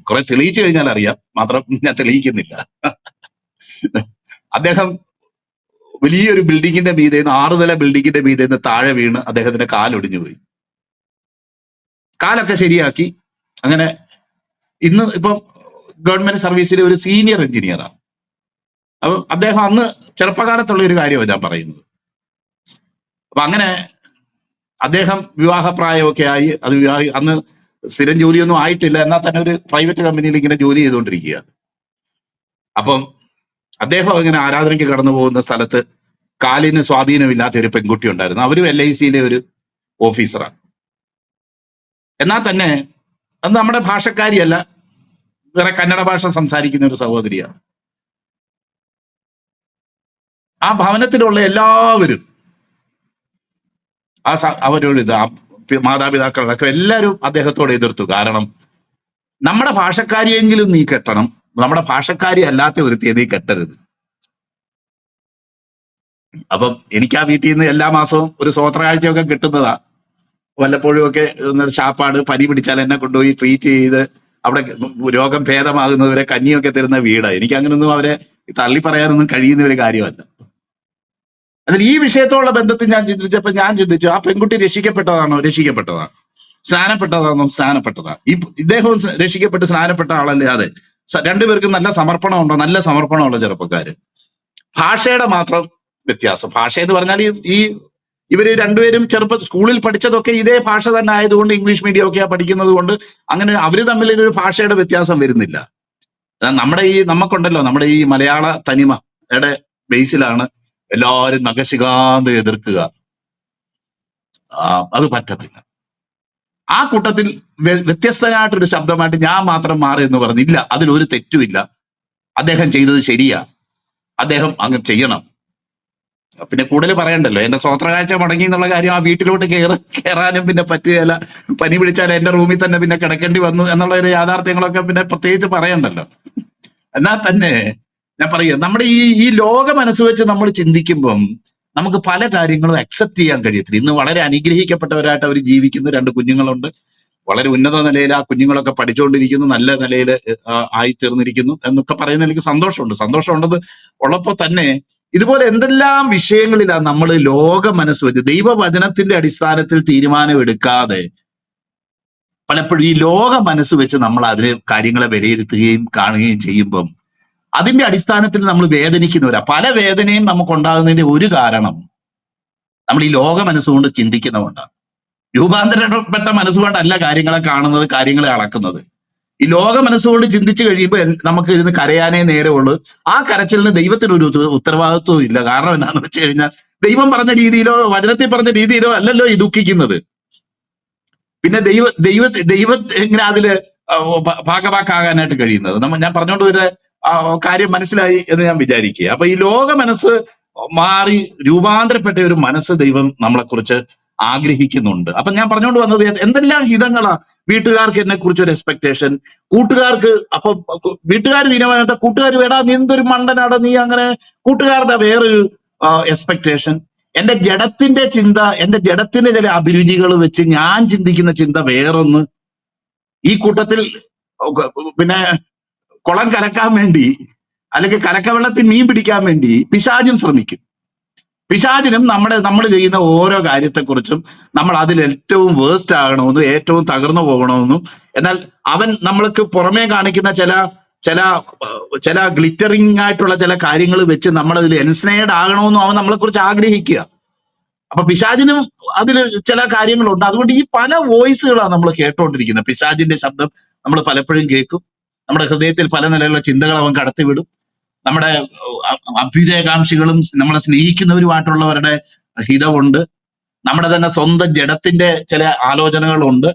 കുറെ തെളിയിച്ചു കഴിഞ്ഞാൽ അറിയാം, മാത്രം ഞാൻ തെളിയിക്കുന്നില്ല. അദ്ദേഹം വലിയൊരു ബിൽഡിങ്ങിന്റെ മീതെ നിന്ന് 6 നില ബിൽഡിങ്ങിന്റെ മീതെ നിന്ന് താഴെ വീണ് അദ്ദേഹത്തിന്റെ കാലൊടിഞ്ഞു പോയി. കാലൊക്കെ ശരിയാക്കി. അങ്ങനെ ഇന്ന് ഇപ്പം ഗവൺമെന്റ് സർവീസിലെ ഒരു സീനിയർ എഞ്ചിനീയറാണ്. അപ്പൊ അദ്ദേഹം അന്ന് ചെറുപ്പകാലത്തുള്ള ഒരു കാര്യമാണ് ഞാൻ പറയുന്നത്. അപ്പൊ അങ്ങനെ അദ്ദേഹം വിവാഹപ്രായമൊക്കെ ആയി. അത് അന്ന് സ്ഥിരം ജോലിയൊന്നും ആയിട്ടില്ല, എന്നാൽ തന്നെ ഒരു പ്രൈവറ്റ് കമ്പനിയിൽ ഇങ്ങനെ ജോലി ചെയ്തുകൊണ്ടിരിക്കുക. അപ്പം അദ്ദേഹം ഇങ്ങനെ ആരാധനയ്ക്ക് കടന്നു പോകുന്ന സ്ഥലത്ത് കാലിന് സ്വാധീനമില്ലാത്ത ഒരു പെൺകുട്ടി ഉണ്ടായിരുന്നു. അവരും LIC-യിലെ ഒരു ഓഫീസറാണ്. എന്നാൽ തന്നെ അത് നമ്മുടെ ഭാഷക്കാരിയല്ല, വേറെ കന്നഡ ഭാഷ സംസാരിക്കുന്ന ഒരു സഹോദരിയാണ്. ആ ഭവനത്തിലുള്ള എല്ലാവരും അവരോട് മാതാപിതാക്കളൊക്കെ എല്ലാവരും അദ്ദേഹത്തോട് എതിർത്തു. കാരണം നമ്മുടെ ഭാഷക്കാരിയെങ്കിലും നീ കെട്ടണം, നമ്മുടെ ഭാഷക്കാരി അല്ലാത്ത ഒരുത്തിയെ നീ കെട്ടരുത്. അപ്പം എനിക്ക് ആ വീട്ടിൽ നിന്ന് എല്ലാ മാസവും ഒരു സ്വോത്രകാഴ്ചയൊക്കെ കിട്ടുന്നതാ. വല്ലപ്പോഴും ഒക്കെ ശാപ്പാട്, പനി പിടിച്ചാൽ എന്നെ കൊണ്ടുപോയി ട്രീറ്റ് ചെയ്ത് അവിടെ രോഗം ഭേദമാകുന്നവരെ കഞ്ഞിയൊക്കെ തരുന്ന വീടാണ്. എനിക്ക് അങ്ങനൊന്നും അവരെ തള്ളി പറയാനൊന്നും കഴിയുന്ന ഒരു കാര്യമല്ല. അതിൽ ഈ വിഷയത്തോടുള്ള ബന്ധത്തിൽ ഞാൻ ചിന്തിച്ചു, ആ പെൺകുട്ടി രക്ഷിക്കപ്പെട്ടതാണോ? രക്ഷിക്കപ്പെട്ടതാണ്. സ്നാനപ്പെട്ടതാണോ? സ്നാനപ്പെട്ടതാ. ഇദ്ദേഹവും രക്ഷിക്കപ്പെട്ട് സ്നാനപ്പെട്ട ആളല്ലേ? അതെ. രണ്ടുപേർക്കും നല്ല സമർപ്പണം ഉണ്ടോ? നല്ല സമർപ്പണമുള്ള ചെറുപ്പക്കാര്. ഭാഷയുടെ മാത്രം വ്യത്യാസം. ഭാഷ എന്ന് പറഞ്ഞാൽ ഈ ഇവര് രണ്ടുപേരും സ്കൂളിൽ പഠിച്ചതൊക്കെ ഇതേ ഭാഷ തന്നെ ആയതുകൊണ്ട്, ഇംഗ്ലീഷ് മീഡിയം ഒക്കെയാ പഠിക്കുന്നത് കൊണ്ട് അങ്ങനെ അവര് തമ്മിൽ ഒരു ഭാഷയുടെ വ്യത്യാസം വരുന്നില്ല. നമുക്കുണ്ടല്ലോ നമ്മുടെ ഈ മലയാള തനിമയുടെ ബേസിലാണ് എല്ലാവരും നഖശികാന്ത് എതിർക്കുക. അത് പറ്റത്തില്ല. ആ കൂട്ടത്തിൽ വ്യത്യസ്തനായിട്ടൊരു ശബ്ദമായിട്ട് ഞാൻ മാത്രം മാറി എന്ന് പറഞ്ഞില്ല. അതിലൊരു തെറ്റുമില്ല. അദ്ദേഹം ചെയ്തത് ശരിയാ, അദ്ദേഹം അങ്ങ് ചെയ്യണം. പിന്നെ കൂടുതൽ പറയണ്ടല്ലോ. എന്റെ സ്വോത്രകാഴ്ച മുടങ്ങി എന്നുള്ള കാര്യം ആ വീട്ടിലോട്ട് കയറാനും പിന്നെ പറ്റുകയില്ല. പനി പിടിച്ചാൽ എന്റെ റൂമിൽ തന്നെ പിന്നെ കിടക്കേണ്ടി വന്നു എന്നുള്ള ഒരു യാഥാർത്ഥ്യങ്ങളൊക്കെ പിന്നെ പ്രത്യേകിച്ച് പറയണ്ടല്ലോ. എന്നാൽ തന്നെ ഞാൻ പറയുക, നമ്മുടെ ഈ ലോക മനസ്സ് വെച്ച് നമ്മൾ ചിന്തിക്കുമ്പം നമുക്ക് പല കാര്യങ്ങളും അക്സെപ്റ്റ് ചെയ്യാൻ കഴിയത്തില്ല. ഇന്ന് വളരെ അനുഗ്രഹിക്കപ്പെട്ടവരായിട്ട് അവർ ജീവിക്കുന്നു. 2 കുഞ്ഞുങ്ങളുണ്ട്. വളരെ ഉന്നത നിലയിൽ ആ കുഞ്ഞുങ്ങളൊക്കെ പഠിച്ചുകൊണ്ടിരിക്കുന്നു, നല്ല നിലയിൽ ആയിത്തീർന്നിരിക്കുന്നു എന്നൊക്കെ പറയുന്ന എനിക്ക് സന്തോഷമുണ്ട്. സന്തോഷമുണ്ടെന്ന് ഉള്ളപ്പോൾ തന്നെ ഇതുപോലെ എന്തെല്ലാം വിഷയങ്ങളിലാണ് നമ്മൾ ലോക മനസ്സ് വെച്ച് ദൈവവചനത്തിന്റെ അടിസ്ഥാനത്തിൽ തീരുമാനം എടുക്കാതെ പലപ്പോഴും ഈ ലോക മനസ്സ് വെച്ച് നമ്മൾ അതിലെ കാര്യങ്ങളെ വിലയിരുത്തുകയും കാണുകയും ചെയ്യുമ്പം അതിന്റെ അടിസ്ഥാനത്തിൽ നമ്മൾ വേദനിക്കുന്നവരാ. പല വേദനയും നമുക്ക് ഉണ്ടാകുന്നതിന്റെ ഒരു കാരണം നമ്മൾ ഈ ലോക മനസ്സുകൊണ്ട് ചിന്തിക്കുന്നതുകൊണ്ടാണ്. രൂപാന്തരപ്പെട്ട മനസ്സുകൊണ്ടല്ല കാര്യങ്ങളെ കാണുന്നത്, കാര്യങ്ങളെ അളക്കുന്നത്. ഈ ലോക മനസ്സുകൊണ്ട് ചിന്തിച്ചു കഴിയുമ്പോൾ നമുക്ക് ഇരുന്ന് കരയാനേ നേരമുള്ളൂ. ആ കരച്ചിലിന് ദൈവത്തിനൊരു ഉത്തരവാദിത്വവും ഇല്ല. കാരണം എന്താണെന്ന് വെച്ച് കഴിഞ്ഞാൽ ദൈവം പറഞ്ഞ രീതിയിലോ വചനത്തിൽ പറഞ്ഞ രീതിയിലോ അല്ലല്ലോ ഈ ദുഃഖിക്കുന്നത്. പിന്നെ ദൈവ എങ്ങനെ അതില് ഭാഗവാക്കാകാനായിട്ട് കഴിയുന്നത്? ഞാൻ പറഞ്ഞുകൊണ്ട് വരുന്ന കാര്യം മനസ്സിലായി എന്ന് ഞാൻ വിചാരിക്കുക. അപ്പൊ ഈ ലോക മനസ്സ് മാറി രൂപാന്തരപ്പെട്ട ഒരു മനസ്സ് ദൈവം നമ്മളെ കുറിച്ച് ആഗ്രഹിക്കുന്നുണ്ട്. അപ്പൊ ഞാൻ പറഞ്ഞുകൊണ്ട് വന്നത് എന്തെല്ലാം ഹിതങ്ങളാ. വീട്ടുകാർക്ക് എന്നെ കുറിച്ച് ഒരു എക്സ്പെക്ടേഷൻ, കൂട്ടുകാർക്ക് അപ്പൊ വീട്ടുകാർ തീരുമാനത്തെ കൂട്ടുകാർ വേടാ നീ എന്തൊരു മണ്ടനാടാ നീ, അങ്ങനെ കൂട്ടുകാരുടെ വേറൊരു എക്സ്പെക്ടേഷൻ. എന്റെ ജഡത്തിന്റെ ചിന്ത, എന്റെ ജഡത്തിന്റെ ചില അഭിരുചികൾ വെച്ച് ഞാൻ ചിന്തിക്കുന്ന ചിന്ത വേറൊന്ന്. ഈ കൂട്ടത്തിൽ പിന്നെ കുളം കലക്കാൻ വേണ്ടി അല്ലെങ്കിൽ കലക്കവെള്ളത്തിൽ മീൻ പിടിക്കാൻ വേണ്ടി പിശാചും ശ്രമിക്കും. പിശാചിനും നമ്മൾ ചെയ്യുന്ന ഓരോ കാര്യത്തെക്കുറിച്ചും നമ്മൾ അതിൽ ഏറ്റവും വേസ്റ്റ് ആകണമെന്നും ഏറ്റവും തകർന്നു പോകണമെന്നും, എന്നാൽ അവൻ നമ്മൾക്ക് പുറമേ കാണിക്കുന്ന ചില ഗ്ലിറ്ററിംഗ് ആയിട്ടുള്ള ചില കാര്യങ്ങൾ വെച്ച് നമ്മൾ അതിൽ എൻസ്നേഡ് ആകണമെന്നും അവൻ നമ്മളെ കുറിച്ച് ആഗ്രഹിക്കുക. അപ്പൊ പിശാചിനും അതിൽ ചില കാര്യങ്ങളുണ്ട്. അതുകൊണ്ട് ഈ പല വോയിസുകളാണ് നമ്മൾ കേട്ടോണ്ടിരിക്കുന്നത്. പിശാചിന്റെ ശബ്ദം നമ്മൾ പലപ്പോഴും കേൾക്കും. നമ്മുടെ ഹൃദയത്തിൽ പല നിലയിലുള്ള ചിന്തകൾ അവൻ കടത്തിവിടും. നമ്മുടെ അഭ്യുദയകാംക്ഷികളും നമ്മളെ സ്നേഹിക്കുന്നവരുമായിട്ടുള്ളവരുടെ ഹിതമുണ്ട്. നമ്മുടെ തന്നെ സ്വന്തം ജഡത്തിന്റെ ചില ആലോചനകളുണ്ട്.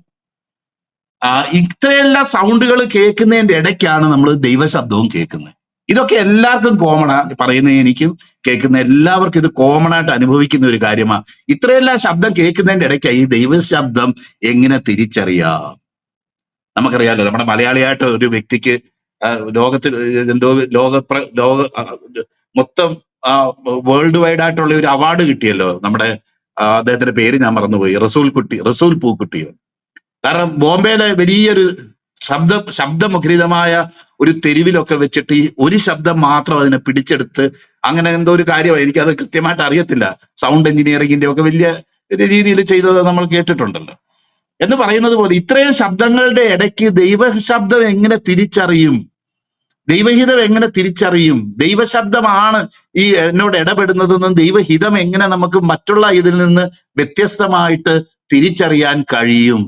ഇത്രയെല്ലാം സൗണ്ടുകൾ കേൾക്കുന്നതിന്റെ ഇടയ്ക്കാണ് നമ്മൾ ദൈവശബ്ദവും കേൾക്കുന്നത്. ഇതൊക്കെ എല്ലാവർക്കും കോമണാ. പറയുന്ന എനിക്കും കേൾക്കുന്ന എല്ലാവർക്കും ഇത് കോമൺ ആയിട്ട് അനുഭവിക്കുന്ന ഒരു കാര്യമാണ്. ഇത്രയെല്ലാം ശബ്ദം കേൾക്കുന്നതിന്റെ ഇടയ്ക്കായി ഈ ദൈവശബ്ദം എങ്ങനെ തിരിച്ചറിയാം? നമുക്കറിയാലോ, നമ്മുടെ മലയാളിയായിട്ട് ഒരു വ്യക്തിക്ക് ലോകത്തിൽ എന്തോ ലോക മൊത്തം വേൾഡ് വൈഡ് ആയിട്ടുള്ള ഒരു അവാർഡ് കിട്ടിയല്ലോ. നമ്മുടെ അദ്ദേഹത്തിന്റെ പേര് ഞാൻ മറന്നുപോയി. റസൂൽ പൂക്കുട്ടിയോ. കാരണം ബോംബെയിലെ വലിയൊരു ശബ്ദമുഖരിതമായ ഒരു തെരുവിലൊക്കെ വെച്ചിട്ട് ഈ ഒരു ശബ്ദം മാത്രം അതിനെ പിടിച്ചെടുത്ത് അങ്ങനെ എന്തോ ഒരു കാര്യമാണ്, എനിക്കത് കൃത്യമായിട്ട് അറിയത്തില്ല. സൗണ്ട് എഞ്ചിനീയറിംഗിന്റെ ഒക്കെ വലിയ രീതിയിൽ ചെയ്തത് നമ്മൾ കേട്ടിട്ടുണ്ടല്ലോ. എന്ന് പറയുന്നത് പോലെ ഇത്രയും ശബ്ദങ്ങളുടെ ഇടയ്ക്ക് ദൈവശബ്ദം എങ്ങനെ തിരിച്ചറിയും, ദൈവഹിതം എങ്ങനെ തിരിച്ചറിയും, ദൈവശബ്ദമാണ് ഈ എന്നോട് ഇടപെടുന്നതെന്നും ദൈവഹിതം എങ്ങനെ നമുക്ക് മറ്റുള്ള ഇതിൽ നിന്ന് വ്യത്യസ്തമായിട്ട് തിരിച്ചറിയാൻ കഴിയും?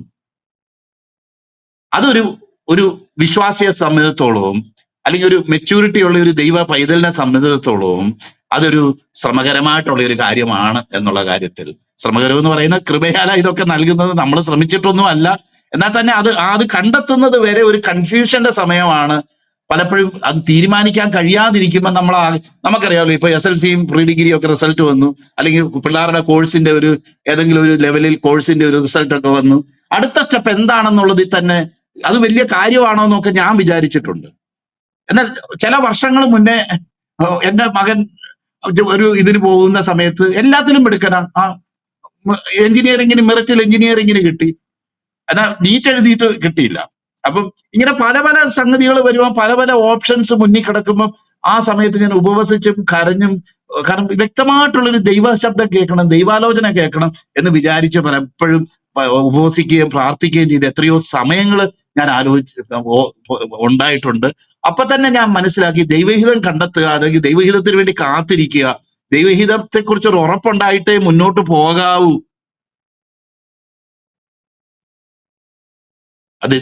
അതൊരു ഒരു വിശ്വാസിയെ സംബന്ധിച്ചിടത്തോളവും അല്ലെങ്കിൽ ഒരു മെച്യൂരിറ്റി ഉള്ള ഒരു ദൈവ പൈതലിനെ സംബന്ധിച്ചിടത്തോളവും അതൊരു ശ്രമകരമായിട്ടുള്ള ഒരു കാര്യമാണ് എന്നുള്ള കാര്യത്തിൽ. ശ്രമകരം എന്ന് പറയുന്നത് കൃപയാല ഇതൊക്കെ നൽകുന്നത്, നമ്മൾ ശ്രമിച്ചിട്ടൊന്നും അല്ല. എന്നാൽ തന്നെ അത് കണ്ടെത്തുന്നത് വരെ ഒരു കൺഫ്യൂഷന്റെ സമയമാണ്. പലപ്പോഴും അത് തീരുമാനിക്കാൻ കഴിയാതിരിക്കുമ്പോൾ നമുക്കറിയാമല്ലോ, ഇപ്പൊ SLCയും പ്രീ ഡിഗ്രിയും ഒക്കെ റിസൾട്ട് വന്നു, അല്ലെങ്കിൽ പിള്ളേരുടെ കോഴ്സിന്റെ ഒരു ഏതെങ്കിലും ഒരു ലെവലിൽ കോഴ്സിന്റെ ഒരു റിസൾട്ട് ഒക്കെ വന്നു, അടുത്ത സ്റ്റെപ്പ് എന്താണെന്നുള്ളതിൽ തന്നെ അത് വലിയ കാര്യമാണോ എന്നൊക്കെ ഞാൻ വിചാരിച്ചിട്ടുണ്ട്. എന്നാൽ ചില വർഷങ്ങൾ മുന്നേ എന്റെ മകൻ ഒരു ഇതിന് പോകുന്ന സമയത്ത് എല്ലാത്തിനും എടുക്കണം, എഞ്ചിനീയറിംഗിന് മെറിറ്റിൽ എഞ്ചിനീയറിംഗിന് കിട്ടി, എന്നാൽ നീറ്റ് എഴുതിയിട്ട് കിട്ടിയില്ല. അപ്പം ഇങ്ങനെ പല പല സംഗതികൾ വരുമ്പോൾ പല പല ഓപ്ഷൻസ് മുന്നിൽ കിടക്കുമ്പോൾ ആ സമയത്ത് ഞാൻ ഉപവസിച്ചും കരഞ്ഞും, കാരണം വ്യക്തമായിട്ടുള്ളൊരു ദൈവശബ്ദം കേൾക്കണം, ദൈവാലോചന കേൾക്കണം എന്ന് വിചാരിച്ച് പലപ്പോഴും ഉപവസിക്കുകയും പ്രാർത്ഥിക്കുകയും ചെയ്ത് എത്രയോ സമയങ്ങൾ ഞാൻ ഉണ്ടായിട്ടുണ്ട്. അപ്പൊ തന്നെ ഞാൻ മനസ്സിലാക്കി, ദൈവഹിതം കണ്ടെത്തുക അല്ലെങ്കിൽ ദൈവഹിതത്തിന് വേണ്ടി കാത്തിരിക്കുക, ദൈവഹിതത്തെ കുറിച്ച് ഒരു ഉറപ്പുണ്ടായിട്ടേ മുന്നോട്ട് പോകാവൂ.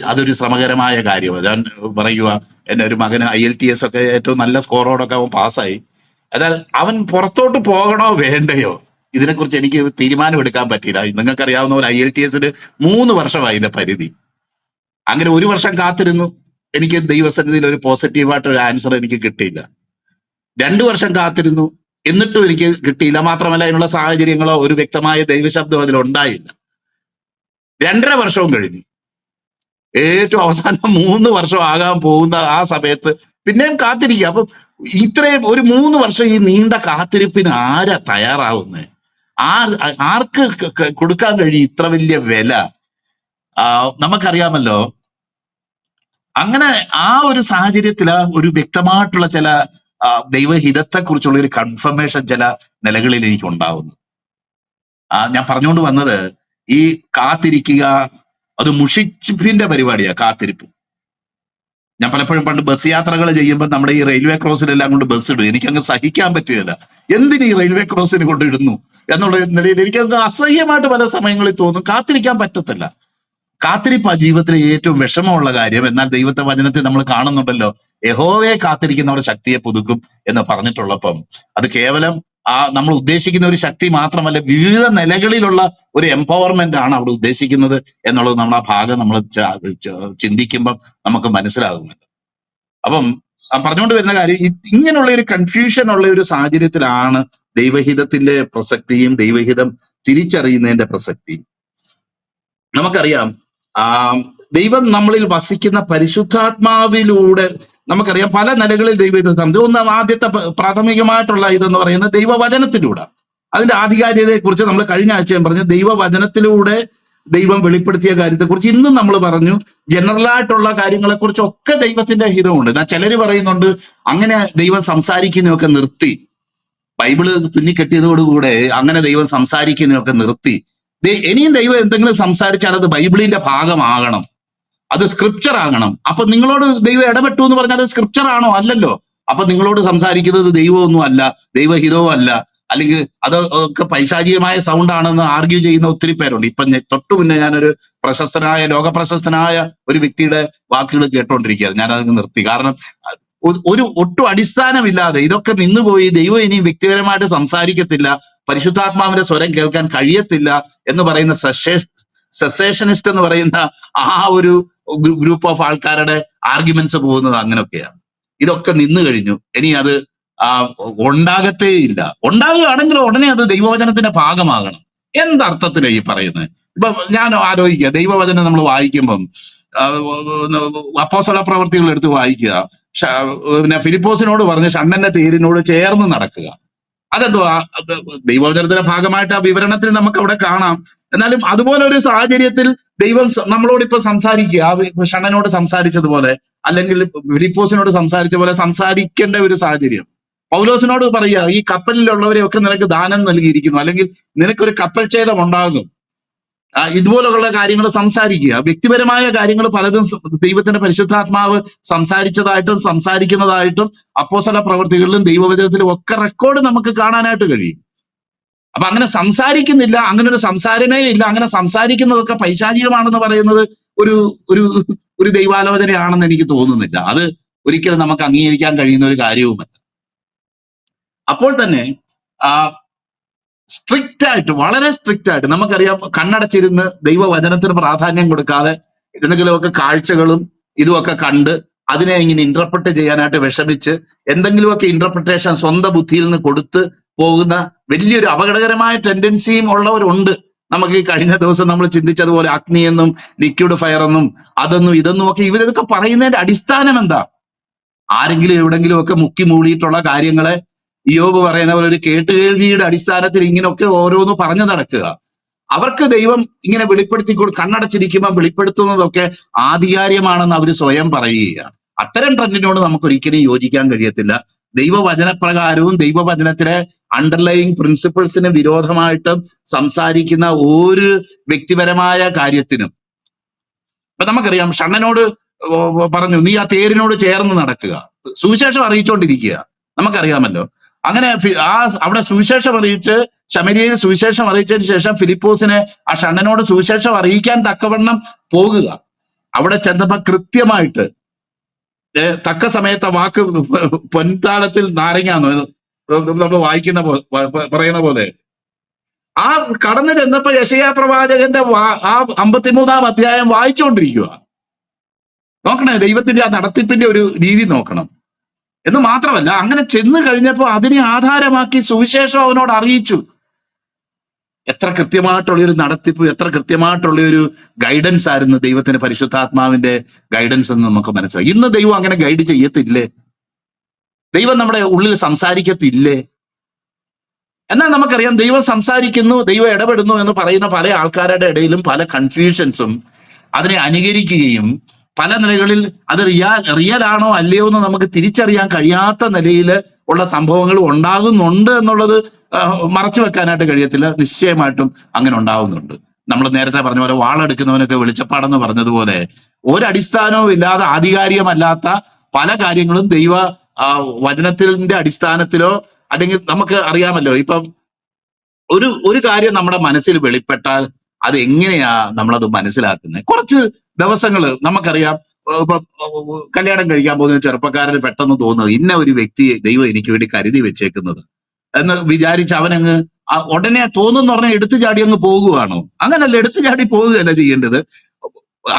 അതൊരു ശ്രമകരമായ കാര്യമാണ്. ഞാൻ പറയുക, എന്റെ ഒരു മകന് IELTS ഒക്കെ ഏറ്റവും നല്ല സ്കോറോടൊക്കെ അവൻ പാസ്സായി. എന്നാൽ അവൻ പുറത്തോട്ട് പോകണോ വേണ്ടയോ ഇതിനെക്കുറിച്ച് എനിക്ക് തീരുമാനമെടുക്കാൻ പറ്റിയില്ല. നിങ്ങൾക്കറിയാവുന്ന പോലെ IELTSന് 3 വർഷമായി ഇതിന്റെ പരിധി. അങ്ങനെ 1 വർഷം കാത്തിരുന്നു, എനിക്ക് ദൈവസന്നിധിയിൽ ഒരു പോസിറ്റീവായിട്ടൊരു ആൻസർ എനിക്ക് കിട്ടിയില്ല. 2 വർഷം കാത്തിരുന്നു, എന്നിട്ടും എനിക്ക് കിട്ടിയില്ല. മാത്രമല്ല അതിനുള്ള സാഹചര്യങ്ങളോ ഒരു വ്യക്തമായ ദൈവശബ്ദമോ അതിലുണ്ടായില്ല. 2.5 വർഷവും കഴിഞ്ഞു. ഏറ്റവും അവസാനം 3 വർഷം ആകാൻ പോകുന്ന ആ സമയത്ത് പിന്നെയും കാത്തിരിക്കുക. അപ്പൊ ഇത്രയും ഒരു 3 വർഷം ഈ നീണ്ട കാത്തിരിപ്പിന് ആരാ തയ്യാറാവുന്നത്? ആർക്ക് കൊടുക്കാൻ കഴിയും ഇത്ര വലിയ വില? നമുക്കറിയാമല്ലോ. അങ്ങനെ ആ ഒരു സാഹചര്യത്തിൽ ഒരു വ്യക്തമായിട്ടുള്ള ചില ദൈവഹിതത്തെ കുറിച്ചുള്ള ഒരു കൺഫർമേഷൻ ചില നിലകളിൽ എനിക്ക് ഉണ്ടാവുന്നു. ഞാൻ പറഞ്ഞുകൊണ്ട് വന്നത്, ഈ കാത്തിരിക്കുക അത് മുഷിച്ചിപ്പിന്റെ പരിപാടിയാ കാത്തിരിപ്പ്. ഞാൻ പലപ്പോഴും പണ്ട് ബസ് യാത്രകൾ ചെയ്യുമ്പോൾ നമ്മുടെ ഈ റെയിൽവേ ക്രോസിലെല്ലാം കൊണ്ട് ബസ് ഇടും. എനിക്കങ്ങ് സഹിക്കാൻ പറ്റുകയില്ല, എന്തിന് ഈ റെയിൽവേ ക്രോസിന് കൊണ്ട് ഇടുന്നു എന്നുള്ള നിലയിൽ എനിക്കങ്ങ് അസഹ്യമായിട്ട് പല സമയങ്ങളിൽ തോന്നും. കാത്തിരിക്കാൻ പറ്റത്തില്ല. കാത്തിരിപ്പ് ജീവിതത്തിലെ ഏറ്റവും വിഷമമുള്ള കാര്യം. എന്നാൽ ദൈവത്തെ വചനത്തിൽ നമ്മൾ കാണുന്നുണ്ടല്ലോ, യഹോവയെ കാത്തിരിക്കുന്നവരുടെ ശക്തിയെ പുതുക്കും എന്ന് പറഞ്ഞിട്ടുള്ളപ്പം അത് കേവലം നമ്മൾ ഉദ്ദേശിക്കുന്ന ഒരു ശക്തി മാത്രമല്ല, വിവിധ നിലകളിലുള്ള ഒരു എംപവർമെന്റ് ആണ് അവിടെ ഉദ്ദേശിക്കുന്നത് എന്നുള്ളത് നമ്മൾ ആ ഭാഗം നമ്മൾ ചിന്തിക്കുമ്പം നമുക്ക് മനസ്സിലാകുന്നുണ്ട്. അപ്പം പറഞ്ഞുകൊണ്ട് വരുന്ന കാര്യം, ഇങ്ങനെയുള്ള ഒരു കൺഫ്യൂഷൻ ഉള്ള ഒരു സാഹചര്യത്തിലാണ് ദൈവഹിതത്തിന്റെ പ്രസക്തിയും ദൈവഹിതം തിരിച്ചറിയുന്നതിന്റെ പ്രസക്തിയും. നമുക്കറിയാം, ദൈവം നമ്മളിൽ വസിക്കുന്ന പരിശുദ്ധാത്മാവിലൂടെ നമുക്കറിയാം പല നിലകളിൽ ദൈവഹിതം. ഒന്ന് ആദ്യത്തെ പ്രാഥമികമായിട്ടുള്ള ഇതെന്ന് പറയുന്നത് ദൈവവചനത്തിലൂടെ. അതിന്റെ ആധികാരികതയെ കുറിച്ച് നമ്മൾ കഴിഞ്ഞ ആഴ്ചയും പറഞ്ഞു. ദൈവവചനത്തിലൂടെ ദൈവം വെളിപ്പെടുത്തിയ കാര്യത്തെക്കുറിച്ച് ഇന്നും നമ്മൾ പറഞ്ഞു. ജനറലായിട്ടുള്ള കാര്യങ്ങളെക്കുറിച്ചൊക്കെ ദൈവത്തിന്റെ ഹിതമുണ്ട്. ചിലര് പറയുന്നുണ്ട് അങ്ങനെ ദൈവം സംസാരിക്കുന്നതൊക്കെ നിർത്തി, ബൈബിള് തുന്നിക്കെട്ടിയതോടുകൂടെ അങ്ങനെ ദൈവം സംസാരിക്കുന്നതൊക്കെ നിർത്തി. ഇനിയും ദൈവം എന്തെങ്കിലും സംസാരിച്ചാൽ അത് ബൈബിളിന്റെ ഭാഗമാകണം, അത് സ്ക്രിപ്ചർ ആകണം. അപ്പൊ നിങ്ങളോട് ദൈവം ഇടപെട്ടു എന്ന് പറഞ്ഞാൽ അത് സ്ക്രിപ്ചർ ആണോ? അല്ലല്ലോ. അപ്പൊ നിങ്ങളോട് സംസാരിക്കുന്നത് ദൈവമൊന്നും അല്ല, ദൈവഹിതവും അല്ല, അല്ലെങ്കിൽ അത് ഒക്കെ പൈശാചികമായ സൗണ്ട് ആണെന്ന് ആർഗ്യൂ ചെയ്യുന്ന ഒത്തിരി പേരുണ്ട്. ഇപ്പൊ തൊട്ടു മുന്നേ ഞാനൊരു ലോകപ്രശസ്തനായ ഒരു വ്യക്തിയുടെ വാക്കുകൾ കേട്ടോണ്ടിരിക്കുകയാണ്. ഞാനത് നിർത്തി. കാരണം ഒരു ഒട്ടും അടിസ്ഥാനമില്ലാതെ ഇതൊക്കെ നിന്നുപോയി, ദൈവം ഇനിയും വ്യക്തിപരമായിട്ട് സംസാരിക്കത്തില്ല, പരിശുദ്ധാത്മാവിന്റെ സ്വരം കേൾക്കാൻ കഴിയത്തില്ല എന്ന് പറയുന്ന സെസേഷനിസ്റ്റ് എന്ന് പറയുന്ന ആ ഒരു ഗ്രൂപ്പ് ഓഫ് ആൾക്കാരുടെ ആർഗ്യുമെന്റ്സ് പോകുന്നത് അങ്ങനെയൊക്കെയാണ്. ഇതൊക്കെ നിന്നു കഴിഞ്ഞു, ഇനി അത് ഉണ്ടാകത്തേ ഇല്ല. ഉണ്ടാകുകയാണെങ്കിൽ ഉടനെ അത് ദൈവവചനത്തിന്റെ ഭാഗമാകണം. എന്തർത്ഥത്തിലാണ് ഈ പറയുന്നത്? ഇപ്പൊ ഞാൻ ആലോചിക്കുക, ദൈവവചനം നമ്മൾ വായിക്കുമ്പം അപ്പോസ്തല പ്രവൃത്തികൾ എടുത്ത് വായിക്കുക, പിന്നെ ഫിലിപ്പോസിനോട് പറഞ്ഞ് ഷണ്ണന്റെ തേരിനോട് ചേർന്ന് നടക്കുക. അതെന്തോ ദൈവവചനത്തിന്റെ ഭാഗമായിട്ട് ആ വിവരണത്തിൽ നമുക്ക് അവിടെ കാണാം. എന്നാലും അതുപോലെ ഒരു സാഹചര്യത്തിൽ ദൈവം നമ്മളോട് ഇപ്പൊ സംസാരിക്കുക, ഷണ്ണനോട് സംസാരിച്ചതുപോലെ, അല്ലെങ്കിൽ ഫിലിപ്പോസിനോട് സംസാരിച്ച പോലെ സംസാരിക്കേണ്ട ഒരു സാഹചര്യം. പൗലോസിനോട് പറയുക, ഈ കപ്പലിലുള്ളവരെയൊക്കെ നിനക്ക് ദാനം നൽകിയിരിക്കുന്നു, അല്ലെങ്കിൽ നിനക്കൊരു കപ്പൽ ഛേദം ഉണ്ടാകും. ഇതുപോലുള്ള കാര്യങ്ങൾ സംസാരിക്കുക. വ്യക്തിപരമായ കാര്യങ്ങൾ പലതും ദൈവത്തിന്റെ പരിശുദ്ധാത്മാവ് സംസാരിച്ചതായിട്ടും സംസാരിക്കുന്നതായിട്ടും അപ്പോസ്തല പ്രവർത്തികളിലും ദൈവവചനത്തിലും ഒക്കെ റെക്കോർഡ് നമുക്ക് കാണാനായിട്ട് കഴിയും. അപ്പൊ അങ്ങനെ സംസാരിക്കുന്നില്ല, അങ്ങനെ ഒരു സംസാരമേ ഇല്ല, അങ്ങനെ സംസാരിക്കുന്നതൊക്കെ പൈശാചികമാണെന്ന് പറയുന്നത് ഒരു ഒരു ഒരു ദൈവാലോചനയാണെന്ന് എനിക്ക് തോന്നുന്നില്ല. അത് ഒരിക്കലും നമുക്ക് അംഗീകരിക്കാൻ കഴിയുന്ന ഒരു കാര്യവുമല്ല. അപ്പോൾ തന്നെ സ്ട്രിക്റ്റ് ആയിട്ട്, വളരെ സ്ട്രിക്റ്റ് ആയിട്ട്, നമുക്കറിയാം, കണ്ണടച്ചിരുന്ന് ദൈവവചനത്തിന് പ്രാധാന്യം കൊടുക്കാതെ എന്തെങ്കിലുമൊക്കെ കാഴ്ചകളും ഇതുമൊക്കെ കണ്ട് അതിനെ ഇങ്ങനെ ഇന്റർപ്രറ്റ് ചെയ്യാനായിട്ട് വിഷമിച്ച് എന്തെങ്കിലുമൊക്കെ ഇന്റർപ്രിട്ടേഷൻ സ്വന്തം ബുദ്ധിയിൽ നിന്ന് കൊടുത്ത് പോകുന്ന വലിയൊരു അപകടകരമായ ടെൻഡൻസിയും ഉള്ളവരുണ്ട്. നമുക്ക് ഈ കഴിഞ്ഞ ദിവസം നമ്മൾ ചിന്തിച്ചതുപോലെ അഗ്നി എന്നും ലിക്വിഡ് ഫയർ എന്നും അതെന്നും ഇതെന്നും ഒക്കെ ഇവരിതൊക്കെ പറയുന്നതിന്റെ അടിസ്ഥാനം എന്താ? ആരെങ്കിലും എവിടെങ്കിലും ഒക്കെ മുക്കി മൂളിയിട്ടുള്ള കാര്യങ്ങളെ ഇയ്യോബ് പറയുന്ന പോലെ ഒരു കേട്ടുകേൾവിയുടെ അടിസ്ഥാനത്തിൽ ഇങ്ങനെയൊക്കെ ഓരോന്ന് പറഞ്ഞു നടക്കുക. അവർക്ക് ദൈവം ഇങ്ങനെ വെളിപ്പെടുത്തി കണ്ണടച്ചിരിക്കുമ്പോൾ വെളിപ്പെടുത്തുന്നതൊക്കെ ആധികാരികമാണെന്ന് അവർ സ്വയം പറയുകയാണ്. അത്തരം ട്രെൻഡിനോട് നമുക്ക് ഒരിക്കലും യോജിക്കാൻ കഴിയത്തില്ല. ദൈവവചനപ്രകാരവും ദൈവവചനത്തിലെ അണ്ടർലൈങ് പ്രിൻസിപ്പിൾസിന് വിരോധമായിട്ടും സംസാരിക്കുന്ന ഒരു വ്യക്തിപരമായ കാര്യത്തിനും. ഇപ്പൊ നമുക്കറിയാം, ഷണ്ണനോട് പറഞ്ഞു, നീ ആ തേരിനോട് ചേർന്ന് നടക്കുക, സുവിശേഷം അറിയിച്ചുകൊണ്ടിരിക്കുക. നമുക്കറിയാമല്ലോ. അങ്ങനെ അവിടെ സുവിശേഷം അറിയിച്ച്, ശമരിയയിൽ സുവിശേഷം അറിയിച്ചതിന് ശേഷം ഫിലിപ്പോസിനെ ആ ഷണ്ണനോട് സുവിശേഷം അറിയിക്കാൻ തക്കവണ്ണം പോകുക. അവിടെ ചെന്നപ്പോ കൃത്യമായിട്ട് തക്ക സമയത്തെ വാക്ക് പൊൻതാളത്തിൽ നാരങ്ങാന്ന് നമ്മൾ വായിക്കുന്ന പറയുന്ന പോലെ ആ കടന്നു ചെന്നപ്പോ യെശയ്യാ പ്രവാചകന്റെ ആ 53-ാം അധ്യായം വായിച്ചുകൊണ്ടിരിക്കുക. നോക്കണേ, ദൈവത്തിന്റെ ആ നടത്തിപ്പിന്റെ ഒരു രീതി നോക്കണം. എന്ന് മാത്രമല്ല, അങ്ങനെ ചെന്ന് കഴിഞ്ഞപ്പോൾ അതിനെ ആധാരമാക്കി സുവിശേഷം അവനോട് അറിയിച്ചു. എത്ര കൃത്യമായിട്ടുള്ള ഒരു നടത്തിപ്പ്, എത്ര കൃത്യമായിട്ടുള്ള ഒരു ഗൈഡൻസ് ആയിരുന്നു ദൈവത്തിന്റെ പരിശുദ്ധാത്മാവിന്റെ ഗൈഡൻസ് എന്ന് നമുക്ക് മനസ്സിലായി. ഇന്ന് ദൈവം അങ്ങനെ ഗൈഡ് ചെയ്യത്തില്ലേ? ദൈവം നമ്മുടെ ഉള്ളിൽ സംസാരിക്കത്തില്ലേ? എന്നാൽ നമുക്കറിയാം, ദൈവം സംസാരിക്കുന്നു, ദൈവം ഇടപെടുന്നു എന്ന് പറയുന്ന പല ആൾക്കാരുടെ ഇടയിലും പല കൺഫ്യൂഷൻസും, അതിനെ അനുകരിക്കുകയും പല നിലകളിൽ അത് റിയൽ ആണോ അല്ലയോ എന്ന് നമുക്ക് തിരിച്ചറിയാൻ കഴിയാത്ത നിലയിൽ ഉള്ള സംഭവങ്ങൾ ഉണ്ടാകുന്നുണ്ട് എന്നുള്ളത് മറച്ചു വെക്കാനായിട്ട് കഴിയത്തില്ല. നിശ്ചയമായിട്ടും അങ്ങനെ ഉണ്ടാകുന്നുണ്ട്. നമ്മൾ നേരത്തെ പറഞ്ഞ പോലെ വാളെടുക്കുന്നവനൊക്കെ വെളിച്ചപ്പാടെന്ന് പറഞ്ഞതുപോലെ ഒരടിസ്ഥാനവും ഇല്ലാതെ ആധികാരികമല്ലാത്ത പല കാര്യങ്ങളും ദൈവ വചനത്തിന്റെ അടിസ്ഥാനത്തിലോ, അല്ലെങ്കിൽ നമുക്ക് അറിയാമല്ലോ, ഇപ്പം ഒരു കാര്യം നമ്മുടെ മനസ്സിൽ വെളിപ്പെട്ടാൽ അത് എങ്ങനെയാ നമ്മളത് മനസ്സിലാക്കുന്നത്? കുറച്ച് ദിവസങ്ങള് നമുക്കറിയാം, ഇപ്പൊ കല്യാണം കഴിക്കാൻ പോകുന്ന ചെറുപ്പക്കാരന് പെട്ടെന്ന് തോന്നുന്നത് ഇന്ന ഒരു വ്യക്തിയെ ദൈവം എനിക്ക് വേണ്ടി കരുതി വെച്ചേക്കുന്നത് എന്ന് വിചാരിച്ച് അവനങ്ങ് ഉടനെ തോന്നുന്ന പറഞ്ഞാൽ എടുത്തു ചാടി അങ്ങ് പോകുകയാണോ? അങ്ങനല്ല, എടുത്തു ചാടി പോവുകയല്ല ചെയ്യേണ്ടത്.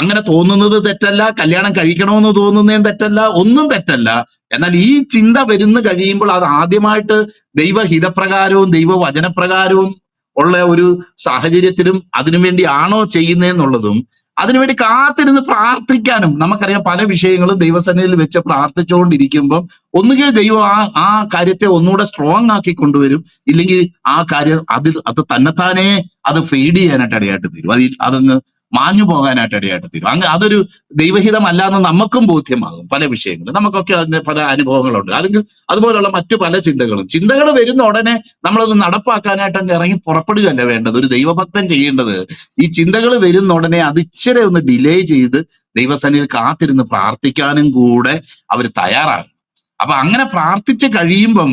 അങ്ങനെ തോന്നുന്നത് തെറ്റല്ല, കല്യാണം കഴിക്കണമെന്ന് തോന്നുന്നതും തെറ്റല്ല, ഒന്നും തെറ്റല്ല. എന്നാൽ ഈ ചിന്ത വരുന്നു കഴിയുമ്പോൾ അത് ആദ്യമായിട്ട് ദൈവഹിതപ്രകാരവും ദൈവവചനപ്രകാരവും ഉള്ള ഒരു സാഹചര്യത്തിലും അതിനുവേണ്ടി ആണോ ചെയ്യുന്നതെന്നുള്ളതും, അതിനുവേണ്ടി കാത്തിരുന്ന് പ്രാർത്ഥിക്കാനും. നമുക്കറിയാം, പല വിഷയങ്ങളും ദൈവസന്നിധിയിൽ വെച്ച് പ്രാർത്ഥിച്ചുകൊണ്ടിരിക്കുമ്പം ഒന്നുകിൽ ദൈവം ആ കാര്യത്തെ ഒന്നുകൂടെ സ്ട്രോങ് ആക്കി കൊണ്ടുവരും, ഇല്ലെങ്കിൽ ആ കാര്യം അത് തന്നെത്താനെ അത് ഫെയ്ഡ് ചെയ്യാനായിട്ട് ഇടയായിട്ട് തീരും, അതങ്ങ് മാഞ്ഞു പോകാനായിട്ട് ഇടയായിട്ട് തീരും. അതൊരു ദൈവഹിതമല്ല എന്ന് നമുക്കും ബോധ്യമാകും. പല വിഷയങ്ങളും നമുക്കൊക്കെ അതിന്റെ പല അനുഭവങ്ങളുണ്ട്. അല്ലെങ്കിൽ അതുപോലുള്ള മറ്റു പല ചിന്തകൾ വരുന്ന ഉടനെ നമ്മളത് നടപ്പാക്കാനായിട്ട് അങ്ങ് ഇറങ്ങി പുറപ്പെടുകയല്ല വേണ്ടത്. ഒരു ദൈവഭക്തൻ ചെയ്യേണ്ടത് ഈ ചിന്തകൾ വരുന്ന ഉടനെ അത് ഇച്ചിരി ഒന്ന് ഡിലേ ചെയ്ത് ദൈവസന്നിധിയിൽ കാത്തിരുന്ന് പ്രാർത്ഥിക്കാനും കൂടെ അവർ തയ്യാറാകും. അപ്പൊ അങ്ങനെ പ്രാർത്ഥിച്ച് കഴിയുമ്പം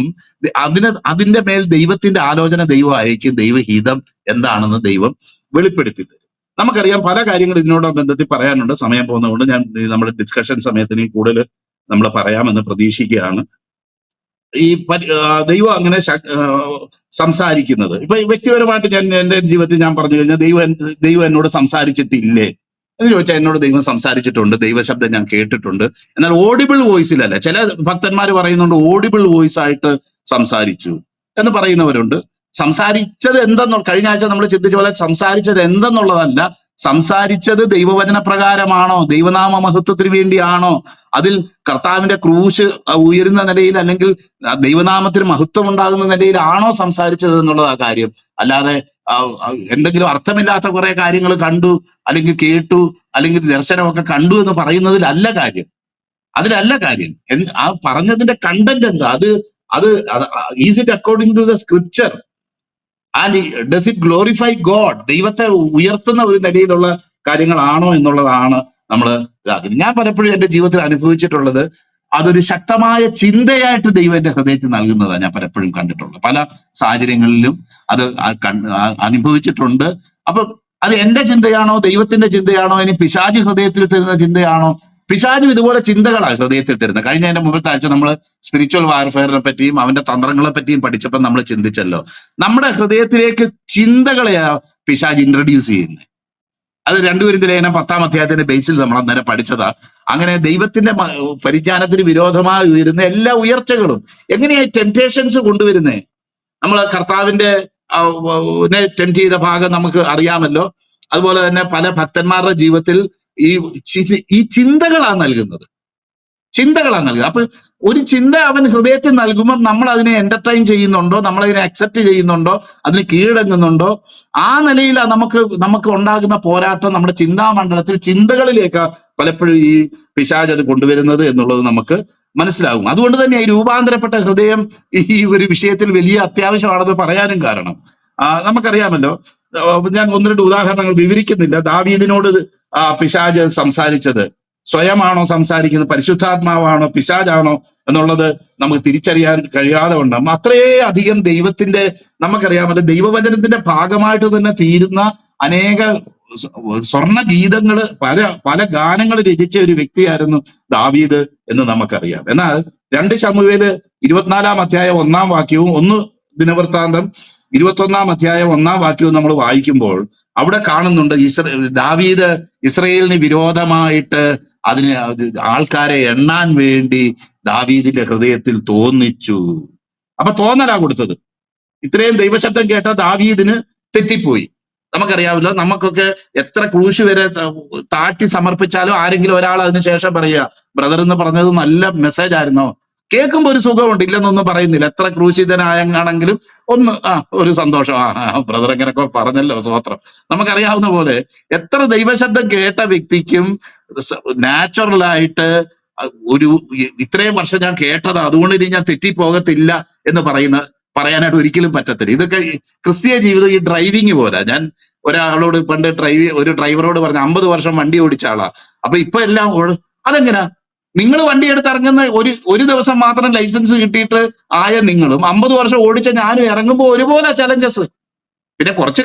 അതിന്റെ മേൽ ദൈവത്തിന്റെ ആലോചന ദൈവം അയക്കും. ദൈവഹിതം എന്താണെന്ന് ദൈവം വെളിപ്പെടുത്തി തരും. നമുക്കറിയാം, പല കാര്യങ്ങൾ ഇതിനോട് ബന്ധത്തിൽ പറയാനുണ്ട്. സമയം പോകുന്നതുകൊണ്ട് ഞാൻ നമ്മുടെ ഡിസ്കഷൻ സമയത്തിന് കൂടുതൽ നമ്മൾ പറയാമെന്ന് പ്രതീക്ഷിക്കുകയാണ്. ഈ ദൈവം അങ്ങനെ സംസാരിക്കുന്നത്, ഇപ്പൊ വ്യക്തിപരമായിട്ട് ഞാൻ എന്റെ ജീവിതത്തിൽ ഞാൻ പറഞ്ഞു കഴിഞ്ഞാൽ ദൈവം എന്നോട് സംസാരിച്ചിട്ടില്ലേ എന്ന് ചോദിച്ചാൽ എന്നോട് ദൈവം സംസാരിച്ചിട്ടുണ്ട്. ദൈവശബ്ദം ഞാൻ കേട്ടിട്ടുണ്ട്. എന്നാൽ ഓഡിബിൾ വോയിസിലല്ല. ചില ഭക്തന്മാർ പറയുന്നുണ്ട് ഓഡിബിൾ വോയിസ് ആയിട്ട് സംസാരിച്ചു എന്ന് പറയുന്നവരുണ്ട്. സംസാരിച്ചത് കഴിഞ്ഞ ആഴ്ച നമ്മൾ ചിന്തിച്ച പോലെ സംസാരിച്ചത് എന്തെന്നുള്ളതല്ല, സംസാരിച്ചത് ദൈവവചന പ്രകാരമാണോ, ദൈവനാമ മഹത്വത്തിന് വേണ്ടിയാണോ, അതിൽ കർത്താവിന്റെ ക്രൂശ് ഉയരുന്ന നിലയിൽ, അല്ലെങ്കിൽ ദൈവനാമത്തിന് മഹത്വം ഉണ്ടാകുന്ന നിലയിലാണോ സംസാരിച്ചത് എന്നുള്ളത് ആ കാര്യം. അല്ലാതെ ആ, എന്തെങ്കിലും അർത്ഥമില്ലാത്ത കുറെ കാര്യങ്ങൾ കണ്ടു, അല്ലെങ്കിൽ കേട്ടു, അല്ലെങ്കിൽ ദർശനമൊക്കെ കണ്ടു എന്ന് പറയുന്നതിലല്ല കാര്യം. അതിലല്ല കാര്യം. ആ പറഞ്ഞതിന്റെ കണ്ടന്റ് എന്താ, അത് അത് is it according to the scripture, and does it glorify God, ദൈവത്തെ ഉയർത്തുന്ന ഒരു നിലയിലുള്ള കാര്യങ്ങളാണോ എന്നുള്ളതാണ് നമ്മൾ ഇതാക്കുന്നത്. ഞാൻ പലപ്പോഴും എന്റെ ജീവിതത്തിൽ അനുഭവിച്ചിട്ടുള്ളത്, അതൊരു ശക്തമായ ചിന്തയായിട്ട് ദൈവം എന്റെ ഹൃദയത്തിൽ നൽകുന്നതാണ് ഞാൻ പലപ്പോഴും കണ്ടിട്ടുള്ളത്. പല സാഹചര്യങ്ങളിലും അത് അനുഭവിച്ചിട്ടുണ്ട്. അപ്പൊ അത് എന്റെ ചിന്തയാണോ, ദൈവത്തിന്റെ ചിന്തയാണോ, ഇനി പിശാചി ഹൃദയത്തിൽ തരുന്ന ചിന്തയാണോ? പിശാചും ഇതുപോലെ ചിന്തകളാണ് ഹൃദയത്തിൽ തരുന്നത്. കഴിഞ്ഞ എന്റെ മുമ്പത്തെ ആഴ്ച നമ്മൾ സ്പിരിച്വൽ വാർഫെയറിനെ പറ്റിയും അവന്റെ തന്ത്രങ്ങളെ പറ്റിയും പഠിച്ചപ്പോൾ നമ്മൾ ചിന്തിച്ചല്ലോ, നമ്മുടെ ഹൃദയത്തിലേക്ക് ചിന്തകളെയാ പിശാജ് ഇൻട്രൊഡ്യൂസ് ചെയ്യുന്നത്. അത് 2 കൊരിന്ത്യർ ലേഖനം 10-ാം അധ്യായത്തിന്റെ ബേസിൽ നമ്മൾ അന്നേരം പഠിച്ചതാ. അങ്ങനെ ദൈവത്തിന്റെ പരിജ്ഞാനത്തിന് വിരോധമായി ഉയരുന്ന എല്ലാ ഉയർച്ചകളും എങ്ങനെയായി ടെംപ്റ്റേഷൻസ് കൊണ്ടുവരുന്നേ, നമ്മൾ കർത്താവിന്റെ ടെംപ്റ്റ് ചെയ്ത ഭാഗം നമുക്ക് അറിയാമല്ലോ. അതുപോലെ തന്നെ പല ഭക്തന്മാരുടെ ജീവിതത്തിൽ ഈ ചിന്തകളാണ് നൽകുന്നത്, ചിന്തകളാണ് നൽകുക. അപ്പൊ ഒരു ചിന്ത അവൻ ഹൃദയത്തിൽ നൽകുമ്പോൾ നമ്മൾ അതിനെ എന്റർടൈൻ ചെയ്യുന്നുണ്ടോ, നമ്മൾ അതിനെ അക്സെപ്റ്റ് ചെയ്യുന്നുണ്ടോ, അതിന് കീഴടങ്ങുന്നുണ്ടോ, ആ നിലയിലാണ് നമുക്ക് ഉണ്ടാകുന്ന പോരാട്ടം. നമ്മുടെ ചിന്താമണ്ഡലത്തിൽ ചിന്തകളിലേക്ക് പലപ്പോഴും ഈ പിശാച് അത് കൊണ്ടുവരുന്നത് എന്നുള്ളത് നമുക്ക് മനസ്സിലാകും. അതുകൊണ്ട് തന്നെ ഈ രൂപാന്തരപ്പെട്ട ഹൃദയം ഈ ഒരു വിഷയത്തിൽ വലിയ അത്യാവശ്യമാണെന്ന് പറയാനും കാരണം, നമുക്കറിയാമല്ലോ. ഞാൻ 1-2 ഉദാഹരണങ്ങൾ വിവരിക്കുന്നില്ല. ദാവീദിനോട് പിശാച് സംസാരിച്ചത് സ്വയമാണോ സംസാരിക്കുന്നത്, പരിശുദ്ധാത്മാവാണോ പിശാചാണോ എന്നുള്ളത് നമുക്ക് തിരിച്ചറിയാൻ കഴിയാതെ ഉണ്ടാകും. അത്രയേ അധികം ദൈവത്തിന്റെ, നമുക്കറിയാമല്ലോ, ദൈവവചനത്തിന്റെ ഭാഗമായിട്ട് തന്നെ തീരുന്ന അനേക സ്വർണ്ണ ഗീതങ്ങള്, പല പല ഗാനങ്ങൾ രചിച്ച ഒരു വ്യക്തിയായിരുന്നു ദാവീദ് എന്ന് നമുക്കറിയാം. എന്നാൽ 2 ശമൂവേല് 24-ാം അധ്യായം 1-ാം വാക്യവും 1 ദിനവൃത്താന്തം 21-ാം അധ്യായം 1-ാം വാക്യവും നമ്മൾ വായിക്കുമ്പോൾ അവിടെ കാണുന്നുണ്ട്, ദാവീദ് ഇസ്രയേലിന് വിരോധമായിട്ട് അതിന് ആൾക്കാരെ എണ്ണാൻ വേണ്ടി ദാവീദിന്റെ ഹൃദയത്തിൽ തോന്നിച്ചു. അപ്പൊ തോന്നലാ കൊടുത്തത്. ഇത്രയും ദൈവശബ്ദം കേട്ട ദാവീദിന് തെറ്റിപ്പോയി. നമുക്കറിയാമല്ലോ, നമുക്കൊക്കെ എത്ര ക്രൂശ് വരെ താഴ്ത്തി സമർപ്പിച്ചാലും ആരെങ്കിലും ഒരാൾ അതിന് ശേഷം പറയുക, ബ്രദർ എന്ന് പറഞ്ഞത് നല്ല മെസ്സേജ് ആയിരുന്നോ, കേൾക്കുമ്പോ ഒരു സുഖമുണ്ട്, ഇല്ലെന്നൊന്നും പറയുന്നില്ല. എത്ര ക്രൂശിതനായെങ്കിലും ഒന്ന് ഒരു സന്തോഷം, ബ്രദർ എങ്ങനെയൊക്കെ പറഞ്ഞല്ലോ, സ്വോത്രം. നമുക്കറിയാവുന്ന പോലെ എത്ര ദൈവശബ്ദം കേട്ട വ്യക്തിക്കും നാച്ചുറലായിട്ട് ഒരു ഇത്രയും വർഷം ഞാൻ കേട്ടത്, അതുകൊണ്ട് ഇനി ഞാൻ തെറ്റിപ്പോകത്തില്ല എന്ന് പറയാനായിട്ട് ഒരിക്കലും പറ്റത്തില്ല. ഇതൊക്കെ ക്രിസ്തീയ ജീവിതം ഈ ഡ്രൈവിംഗ് പോലെ. ഞാൻ ഒരാളോട് പണ്ട് ഒരു ഡ്രൈവറോട് പറഞ്ഞു, 50 വർഷം വണ്ടി ഓടിച്ച ആളാ. അപ്പൊ ഇപ്പൊ എല്ലാം അതെങ്ങനാ, നിങ്ങൾ വണ്ടി എടുത്ത് ഇറങ്ങുന്ന ഒരു ദിവസം മാത്രം ലൈസൻസ് കിട്ടിയിട്ട് ആയ നിങ്ങളും 50 വർഷം ഓടിച്ച ഞാനും ഇറങ്ങുമ്പോൾ ഒരുപോലെ ചലഞ്ചസ്. പിന്നെ കുറച്ച്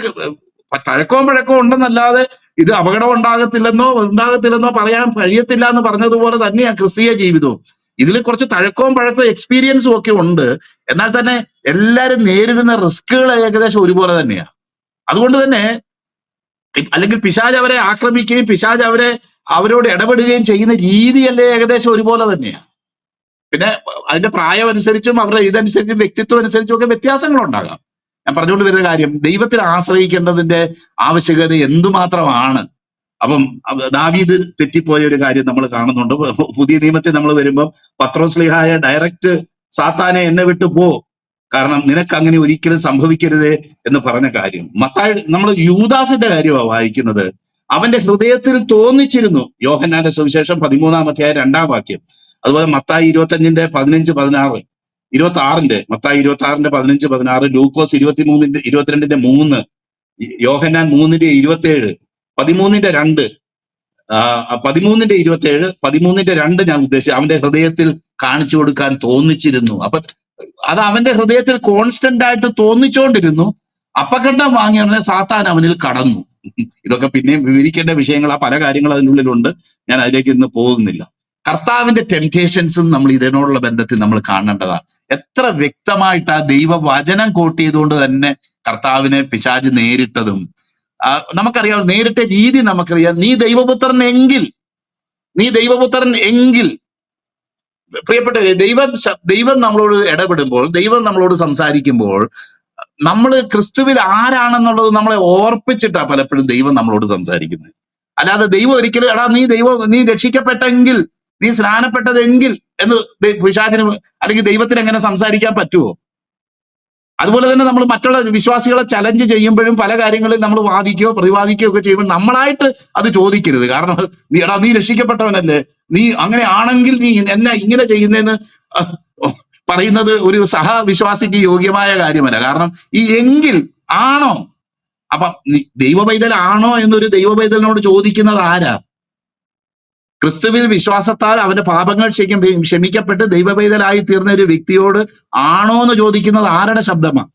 തഴക്കവും പഴക്കവും ഉണ്ടെന്നല്ലാതെ ഇത് അപകടം ഉണ്ടാകത്തില്ലെന്നോ പറയാൻ കഴിയത്തില്ല എന്ന് പറഞ്ഞതുപോലെ തന്നെയാണ് ക്രിസ്തീയ ജീവിതവും. ഇതിൽ കുറച്ച് തഴക്കവും പഴക്കവും എക്സ്പീരിയൻസും ഒക്കെ ഉണ്ട്. എന്നാൽ തന്നെ എല്ലാവരും നേരിടുന്ന റിസ്കുകൾ ഏകദേശം ഒരുപോലെ തന്നെയാണ്. അതുകൊണ്ട് തന്നെ അല്ലെങ്കിൽ പിശാച് അവരെ ആക്രമിക്കുകയും പിശാച് അവരോട് ഇടപെടുകയും ചെയ്യുന്ന രീതിയല്ലേ ഏകദേശം ഒരുപോലെ തന്നെയാണ്. പിന്നെ അതിന്റെ പ്രായം അനുസരിച്ചും അവരുടെ ഇതനുസരിച്ചും വ്യക്തിത്വം അനുസരിച്ചും ഒക്കെ വ്യത്യാസങ്ങൾ ഉണ്ടാകാം. ഞാൻ പറഞ്ഞുകൊണ്ട് വരുന്ന കാര്യം, ദൈവത്തിൽ ആശ്രയിക്കേണ്ടതിന്റെ ആവശ്യകത എന്തുമാത്രമാണ്. അപ്പം ദാവീദ് തെറ്റിപ്പോയ ഒരു കാര്യം നമ്മൾ കാണുന്നുണ്ട്. പുതിയ നിയമത്തിൽ നമ്മൾ വരുമ്പം പത്രോസ്ലീഹായ ഡയറക്റ്റ് സാത്താനെ എന്നെ വിട്ടു പോ, കാരണം നിനക്ക് അങ്ങനെ ഒരിക്കലും സംഭവിക്കരുതേ എന്ന് പറഞ്ഞ കാര്യം. മത്തായി നമ്മൾ യൂദാസിന്റെ കാര്യമാണ് വായിക്കുന്നത്. അവന്റെ ഹൃദയത്തിൽ തോന്നിച്ചിരുന്നു. യോഹന്നാന്റെ സുവിശേഷം 13-ാം അധ്യായം 2-ാം വാക്യം. അതുപോലെ മത്തായി 25-ന്റെ 15-16, 26-ന്റെ മത്തായി 26-ന്റെ 15-16, ലൂക്കോസ് 23-ന്റെ 22-ന്റെ 3, യോഹന്നാൻ 3-ന്റെ 27, 13-ന്റെ 2, 13-ന്റെ 27, 13-ന്റെ 2 ഞാൻ ഉദ്ദേശിച്ചു. അവന്റെ ഹൃദയത്തിൽ കാണിച്ചു കൊടുക്കാൻ തോന്നിച്ചിരുന്നു. അപ്പൊ അത് അവന്റെ ഹൃദയത്തിൽ കോൺസ്റ്റന്റ് ആയിട്ട് തോന്നിച്ചോണ്ടിരുന്നു. അപ്പക്കണ്ടം വാങ്ങിയ ഉടനെ സാത്താൻ അവനിൽ കടന്നു. ഇതൊക്കെ പിന്നെയും വിവരിക്കേണ്ട വിഷയങ്ങൾ, പല കാര്യങ്ങൾ അതിനുള്ളിലുണ്ട്. ഞാൻ അതിലേക്ക് ഇന്ന് പോകുന്നില്ല. കർത്താവിന്റെ ടെംപ്റ്റേഷൻസും നമ്മൾ ഇതിനോടുള്ള ബന്ധത്തിൽ നമ്മൾ കാണേണ്ടതാണ്. എത്ര വ്യക്തമായിട്ട് ആ ദൈവവചനം കോട്ട് ചെയ്തുകൊണ്ട് തന്നെ കർത്താവിനെ പിശാച് നേരിട്ടതും നമുക്കറിയാം. നേരിട്ട രീതി നമുക്കറിയാം. നീ ദൈവപുത്രൻ എങ്കിൽ പ്രിയപ്പെട്ടവരെ, ദൈവം നമ്മളോട് ഇടപെടുമ്പോൾ, ദൈവം നമ്മളോട് സംസാരിക്കുമ്പോൾ നമ്മൾ ക്രിസ്തുവിൽ ആരാണെന്നുള്ളത് നമ്മളെ ഓർപ്പിച്ചിട്ടാ പലപ്പോഴും ദൈവം നമ്മളോട് സംസാരിക്കുന്നത്. അല്ലാതെ ദൈവം ഒരിക്കലും എടാ നീ രക്ഷിക്കപ്പെട്ടെങ്കിൽ, നീ സ്നാനപ്പെട്ടതെങ്കിൽ എന്ന് പിശാചിന് അല്ലെങ്കിൽ ദൈവത്തിന് എങ്ങനെ സംസാരിക്കാൻ പറ്റുമോ? അതുപോലെ തന്നെ നമ്മൾ മറ്റുള്ള വിശ്വാസികളെ ചലഞ്ച് ചെയ്യുമ്പോഴും പല കാര്യങ്ങളിൽ നമ്മൾ വാദിക്കുകയോ പ്രതിവാദിക്കുകയോ ഒക്കെ ചെയ്യുമ്പോൾ നമ്മളായിട്ട് അത് ചോദിക്കരുത്. കാരണം നീ രക്ഷിക്കപ്പെട്ടവനല്ലേ, നീ അങ്ങനെ ആണെങ്കിൽ നീ എന്നാ ഇങ്ങനെ ചെയ്യുന്നതെന്ന് പറയുന്നത് ഒരു സഹവിശ്വാസിക്ക് യോഗ്യമായ കാര്യമല്ല. കാരണം ഈ എങ്കിൽ ആണോ, അപ്പൊ ദൈവ പൈതൽ ആണോ എന്നൊരു ദൈവ പൈതലിനോട് ചോദിക്കുന്നത് ആരാ? ക്രിസ്തുവിൽ വിശ്വാസത്താൽ അവന്റെ പാപങ്ങൾ ക്ഷമിക്കപ്പെട്ട് ദൈവ പൈതലായി തീർന്ന ഒരു വ്യക്തിയോട് ആണോ എന്ന് ചോദിക്കുന്നത് ആരുടെ ശബ്ദമാണ്?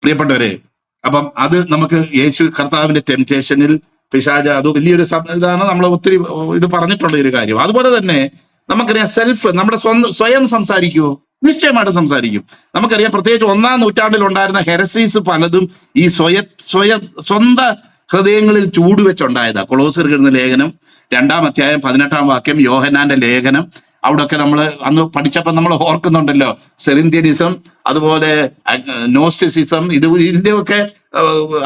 പ്രിയപ്പെട്ടവരെ, അപ്പം അത് നമുക്ക് യേശു കർത്താവിന്റെ ടെംപ്റ്റേഷനിൽ പിശാച് അത് വലിയൊരു ഇതാണ്. നമ്മൾ ഒത്തിരി ഇത് പറഞ്ഞിട്ടുള്ള ഒരു കാര്യം. അതുപോലെ തന്നെ നമുക്കറിയാം നമ്മുടെ സ്വയം സംസാരിക്കുമോ? നിശ്ചയമായിട്ട് സംസാരിക്കും. നമുക്കറിയാം പ്രത്യേകിച്ച് 1-ാം നൂറ്റാണ്ടിൽ ഉണ്ടായിരുന്ന ഹെരസീസ് പലതും ഈ സ്വന്തം ഹൃദയങ്ങളിൽ ചൂടുവെച്ചുണ്ടായതാ. കൊളോസ്യർക്ക് എഴുതുന്ന ലേഖനം 2-ാം അധ്യായം 18-ാം വാക്യം, യോഹന്നാന്റെ ലേഖനം, അവിടെയൊക്കെ നമ്മൾ അന്ന് പഠിച്ചപ്പോൾ നമ്മൾ ഓർക്കുന്നുണ്ടല്ലോ. സെറിന്ത്യനിസം, അതുപോലെ നോസ്റ്റിസിസം, ഇതിന്റെയൊക്കെ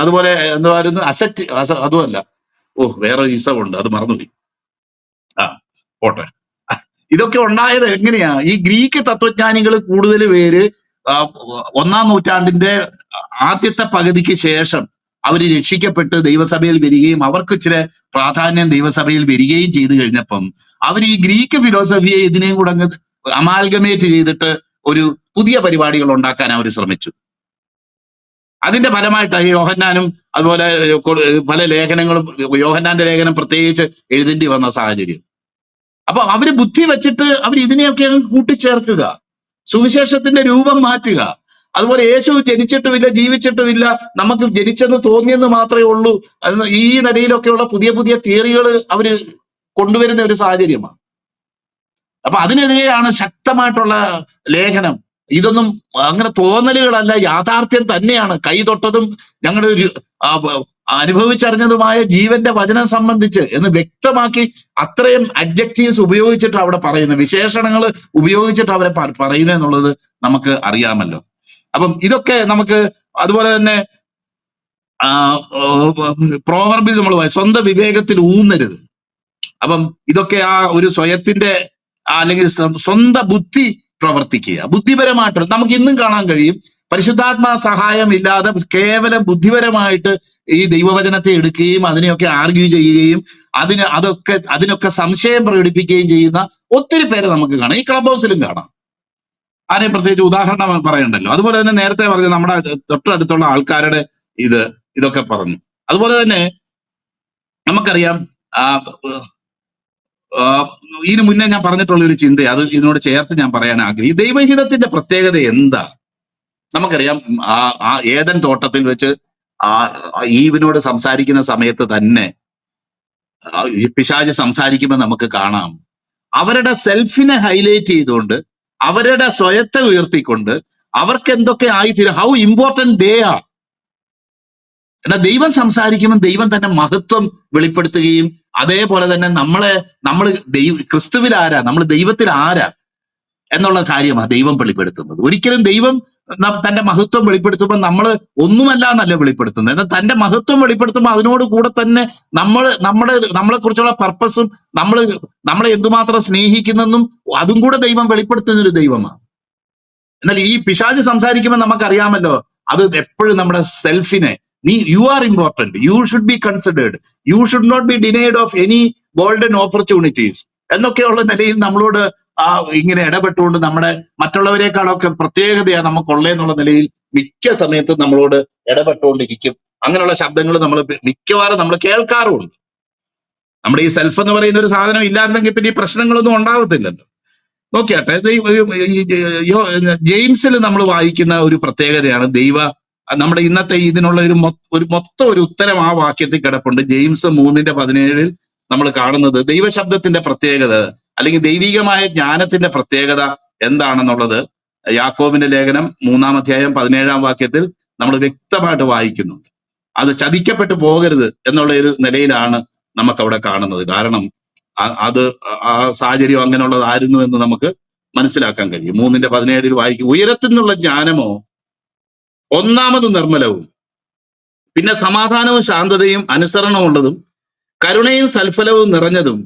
അതുപോലെ എന്തായിരുന്നു അതുമല്ല, വേറെ ഇസം ഉണ്ട്, അത് മറന്നുപോയി. പോട്ടെ. ഇതൊക്കെ ഉണ്ടായത് എങ്ങനെയാ? ഈ ഗ്രീക്ക് തത്വജ്ഞാനികൾ കൂടുതൽ പേര് 1-ാം നൂറ്റാണ്ടിന്റെ ആദ്യത്തെ പകുതിക്ക് ശേഷം അവര് രക്ഷിക്കപ്പെട്ട് ദൈവസഭയിൽ വരികയും അവർക്ക് ഇച്ചിരി പ്രാധാന്യം ദൈവസഭയിൽ വരികയും ചെയ്തു കഴിഞ്ഞപ്പം അവർ ഈ ഗ്രീക്ക് ഫിലോസഫിയെ ഇതിനെയും കൂടെ അങ്ങ് അമാൽഗമേറ്റ് ചെയ്തിട്ട് ഒരു പുതിയ പരിപാടികൾ ഉണ്ടാക്കാൻ അവർ ശ്രമിച്ചു. അതിന്റെ ഫലമായിട്ടാണ് യോഹന്നാനും അതുപോലെ പല ലേഖനങ്ങളും, യോഹന്നാന്റെ ലേഖനം പ്രത്യേകിച്ച് എഴുതേണ്ടി വന്ന സാഹചര്യം. അപ്പൊ അവര് ബുദ്ധി വെച്ചിട്ട് അവർ ഇതിനെയൊക്കെ കൂട്ടിച്ചേർക്കുക, സുവിശേഷത്തിന്റെ രൂപം മാറ്റുക. അതുപോലെ യേശു ജനിച്ചിട്ടുമില്ല, ജീവിച്ചിട്ടുമില്ല, നമുക്ക് ജനിച്ചെന്ന് തോന്നിയെന്ന് മാത്രമേ ഉള്ളൂ. ഈ നിലയിലൊക്കെയുള്ള പുതിയ പുതിയ തിയറികൾ അവര് കൊണ്ടുവരുന്ന ഒരു സാഹചര്യമാണ്. അപ്പൊ അതിനെതിരെയാണ് ശക്തമായിട്ടുള്ള ലേഖനം. ഇതൊന്നും അങ്ങനെ തോന്നലുകളല്ല, യാഥാർത്ഥ്യം തന്നെയാണ്. കൈ തൊട്ടതും ഞങ്ങളുടെ ഒരു അനുഭവിച്ചറിഞ്ഞതുമായ ജീവന്റെ വചനം സംബന്ധിച്ച് എന്ന് വ്യക്തമാക്കി അത്രയും അഡ്ജക്റ്റീവ്സ് ഉപയോഗിച്ചിട്ട് അവിടെ പറയുന്നത്, വിശേഷണങ്ങൾ ഉപയോഗിച്ചിട്ട് അവരെ പറയുന്നത് എന്നുള്ളത് നമുക്ക് അറിയാമല്ലോ. അപ്പം ഇതൊക്കെ നമുക്ക് അതുപോലെ തന്നെ പ്രോവർബിൽ നമ്മൾ സ്വന്തം വിവേകത്തിൽ ഊന്നരുത്. അപ്പം ഇതൊക്കെ ആ ഒരു സ്വയത്തിന്റെ അല്ലെങ്കിൽ സ്വന്തം ബുദ്ധി പ്രവർത്തിക്കുക, ബുദ്ധിപരമായിട്ട് നമുക്ക് ഇന്നും കാണാൻ കഴിയും. പരിശുദ്ധാത്മാ സഹായം ഇല്ലാതെ കേവലം ബുദ്ധിപരമായിട്ട് ഈ ദൈവവചനത്തെ എടുക്കുകയും അതിനെയൊക്കെ ആർഗ്യൂ ചെയ്യുകയും അതിനൊക്കെ സംശയം പ്രകടിപ്പിക്കുകയും ചെയ്യുന്ന ഒത്തിരി പേരെ നമുക്ക് കാണാം. ഈ ക്ലബ് ഹൗസിലും കാണാം. ആരെയും പ്രത്യേകിച്ച് ഉദാഹരണം പറയണ്ടല്ലോ. അതുപോലെ തന്നെ നേരത്തെ പറഞ്ഞ നമ്മുടെ തൊട്ടടുത്തുള്ള ആൾക്കാരുടെ ഇതൊക്കെ പറഞ്ഞു. അതുപോലെ തന്നെ നമുക്കറിയാം ഇതിനു മുന്നേ ഞാൻ പറഞ്ഞിട്ടുള്ള ഒരു ചിന്ത, അത് ഇതിനോട് ചേർത്ത് ഞാൻ പറയാൻ ആഗ്രഹിക്കും. ദൈവഹിതത്തിന്റെ പ്രത്യേകത എന്താ? നമുക്കറിയാം ആ ഏദൻ തോട്ടത്തിൽ വെച്ച് ഈവിനോട് സംസാരിക്കുന്ന സമയത്ത് തന്നെ പിശാച് സംസാരിക്കുമ്പോൾ നമുക്ക് കാണാം, അവരുടെ സെൽഫിനെ ഹൈലൈറ്റ് ചെയ്തുകൊണ്ട്, അവരുടെ സ്വയത്തെ ഉയർത്തിക്കൊണ്ട് അവർക്ക് എന്തൊക്കെ ആയിത്തീരും, ഹൗ ഇമ്പോർട്ടന്റ് ദേ ആർ. എന്നാൽ ദൈവം സംസാരിക്കുമ്പോൾ ദൈവം തന്നെ മഹത്വം വെളിപ്പെടുത്തുകയും അതേപോലെ തന്നെ നമ്മൾ ക്രിസ്തുവിൽ ആരാ, നമ്മൾ ദൈവത്തിൽ ആരാ എന്നുള്ള കാര്യമാണ് ദൈവം വെളിപ്പെടുത്തുന്നത്. ഒരിക്കലും ദൈവം തന്റെ മഹത്വം വെളിപ്പെടുത്തുമ്പോൾ നമ്മൾ ഒന്നുമല്ല എന്നല്ല വെളിപ്പെടുത്തുന്നത്. എന്നാൽ തന്റെ മഹത്വം വെളിപ്പെടുത്തുമ്പോൾ അതിനോട് കൂടെ തന്നെ നമ്മളെ കുറിച്ചുള്ള പർപ്പസും നമ്മളെ എന്തുമാത്രം സ്നേഹിക്കുന്നെന്നും അതും കൂടെ ദൈവം വെളിപ്പെടുത്തുന്ന ഒരു ദൈവമാണ്. എന്നാൽ ഈ പിശാച് സംസാരിക്കുമ്പോൾ നമുക്കറിയാമല്ലോ, അത് എപ്പോഴും നമ്മുടെ സെൽഫിനെ, you are important, you should be considered, you should not be denied of any golden opportunities എന്നൊക്കെയുള്ള നിലയിൽ നമ്മളോട് ഇങ്ങനെ ഇടപെട്ടുകൊണ്ട് നമ്മുടെ മറ്റുള്ളവരെക്കാളൊക്കെ പ്രത്യേകതയാണ് നമുക്കുള്ളതെന്നുള്ള നിലയിൽ മിക്ക സമയത്തും നമ്മളോട് ഇടപെട്ടുകൊണ്ടിരിക്കും. അങ്ങനെയുള്ള ശബ്ദങ്ങൾ മിക്കവാറും നമ്മൾ കേൾക്കാറുമുണ്ട്. നമ്മുടെ ഈ സെൽഫ് എന്ന് പറയുന്ന ഒരു സാധനം ഇല്ലായിരുന്നെങ്കിൽ പിന്നെ ഈ പ്രശ്നങ്ങളൊന്നും ഉണ്ടാവത്തില്ലല്ലോ. നോക്കിയാട്ടെ, ജെയിംസിൽ നമ്മൾ വായിക്കുന്ന ഒരു പ്രത്യേകതയാണ് നമ്മുടെ ഇന്നത്തെ ഇതിനുള്ള മൊത്തം ഒരു ഉത്തരം ആ വാക്യത്തിൽ കിടപ്പുണ്ട്. ജെയിംസ് 3:17 നമ്മൾ കാണുന്നത് ദൈവശബ്ദത്തിന്റെ പ്രത്യേകത അല്ലെങ്കിൽ ദൈവികമായ ജ്ഞാനത്തിന്റെ പ്രത്യേകത എന്താണെന്നുള്ളത് യാക്കോബിന്റെ ലേഖനം 3-ാം അധ്യായം 17-ാം വാക്യത്തിൽ നമ്മൾ വ്യക്തമായിട്ട് വായിക്കുന്നുണ്ട്. അത് ചതിക്കപ്പെട്ടു പോകരുത് എന്നുള്ള ഒരു നിലയിലാണ് നമുക്ക് അവിടെ കാണുന്നത്. കാരണം അത് ആ സാഹചര്യം അങ്ങനെയുള്ളതായിരുന്നു എന്ന് നമുക്ക് മനസ്സിലാക്കാൻ കഴിയും. 3:17 വായിക്കും, ഉയരത്തിൽ നിന്നുള്ള ജ്ഞാനമോ ഒന്നാമത് നിർമ്മലവും, പിന്നെ സമാധാനവും ശാന്തതയും അനുസരണമുള്ളതും കരുണയും സൽഫലവും നിറഞ്ഞതും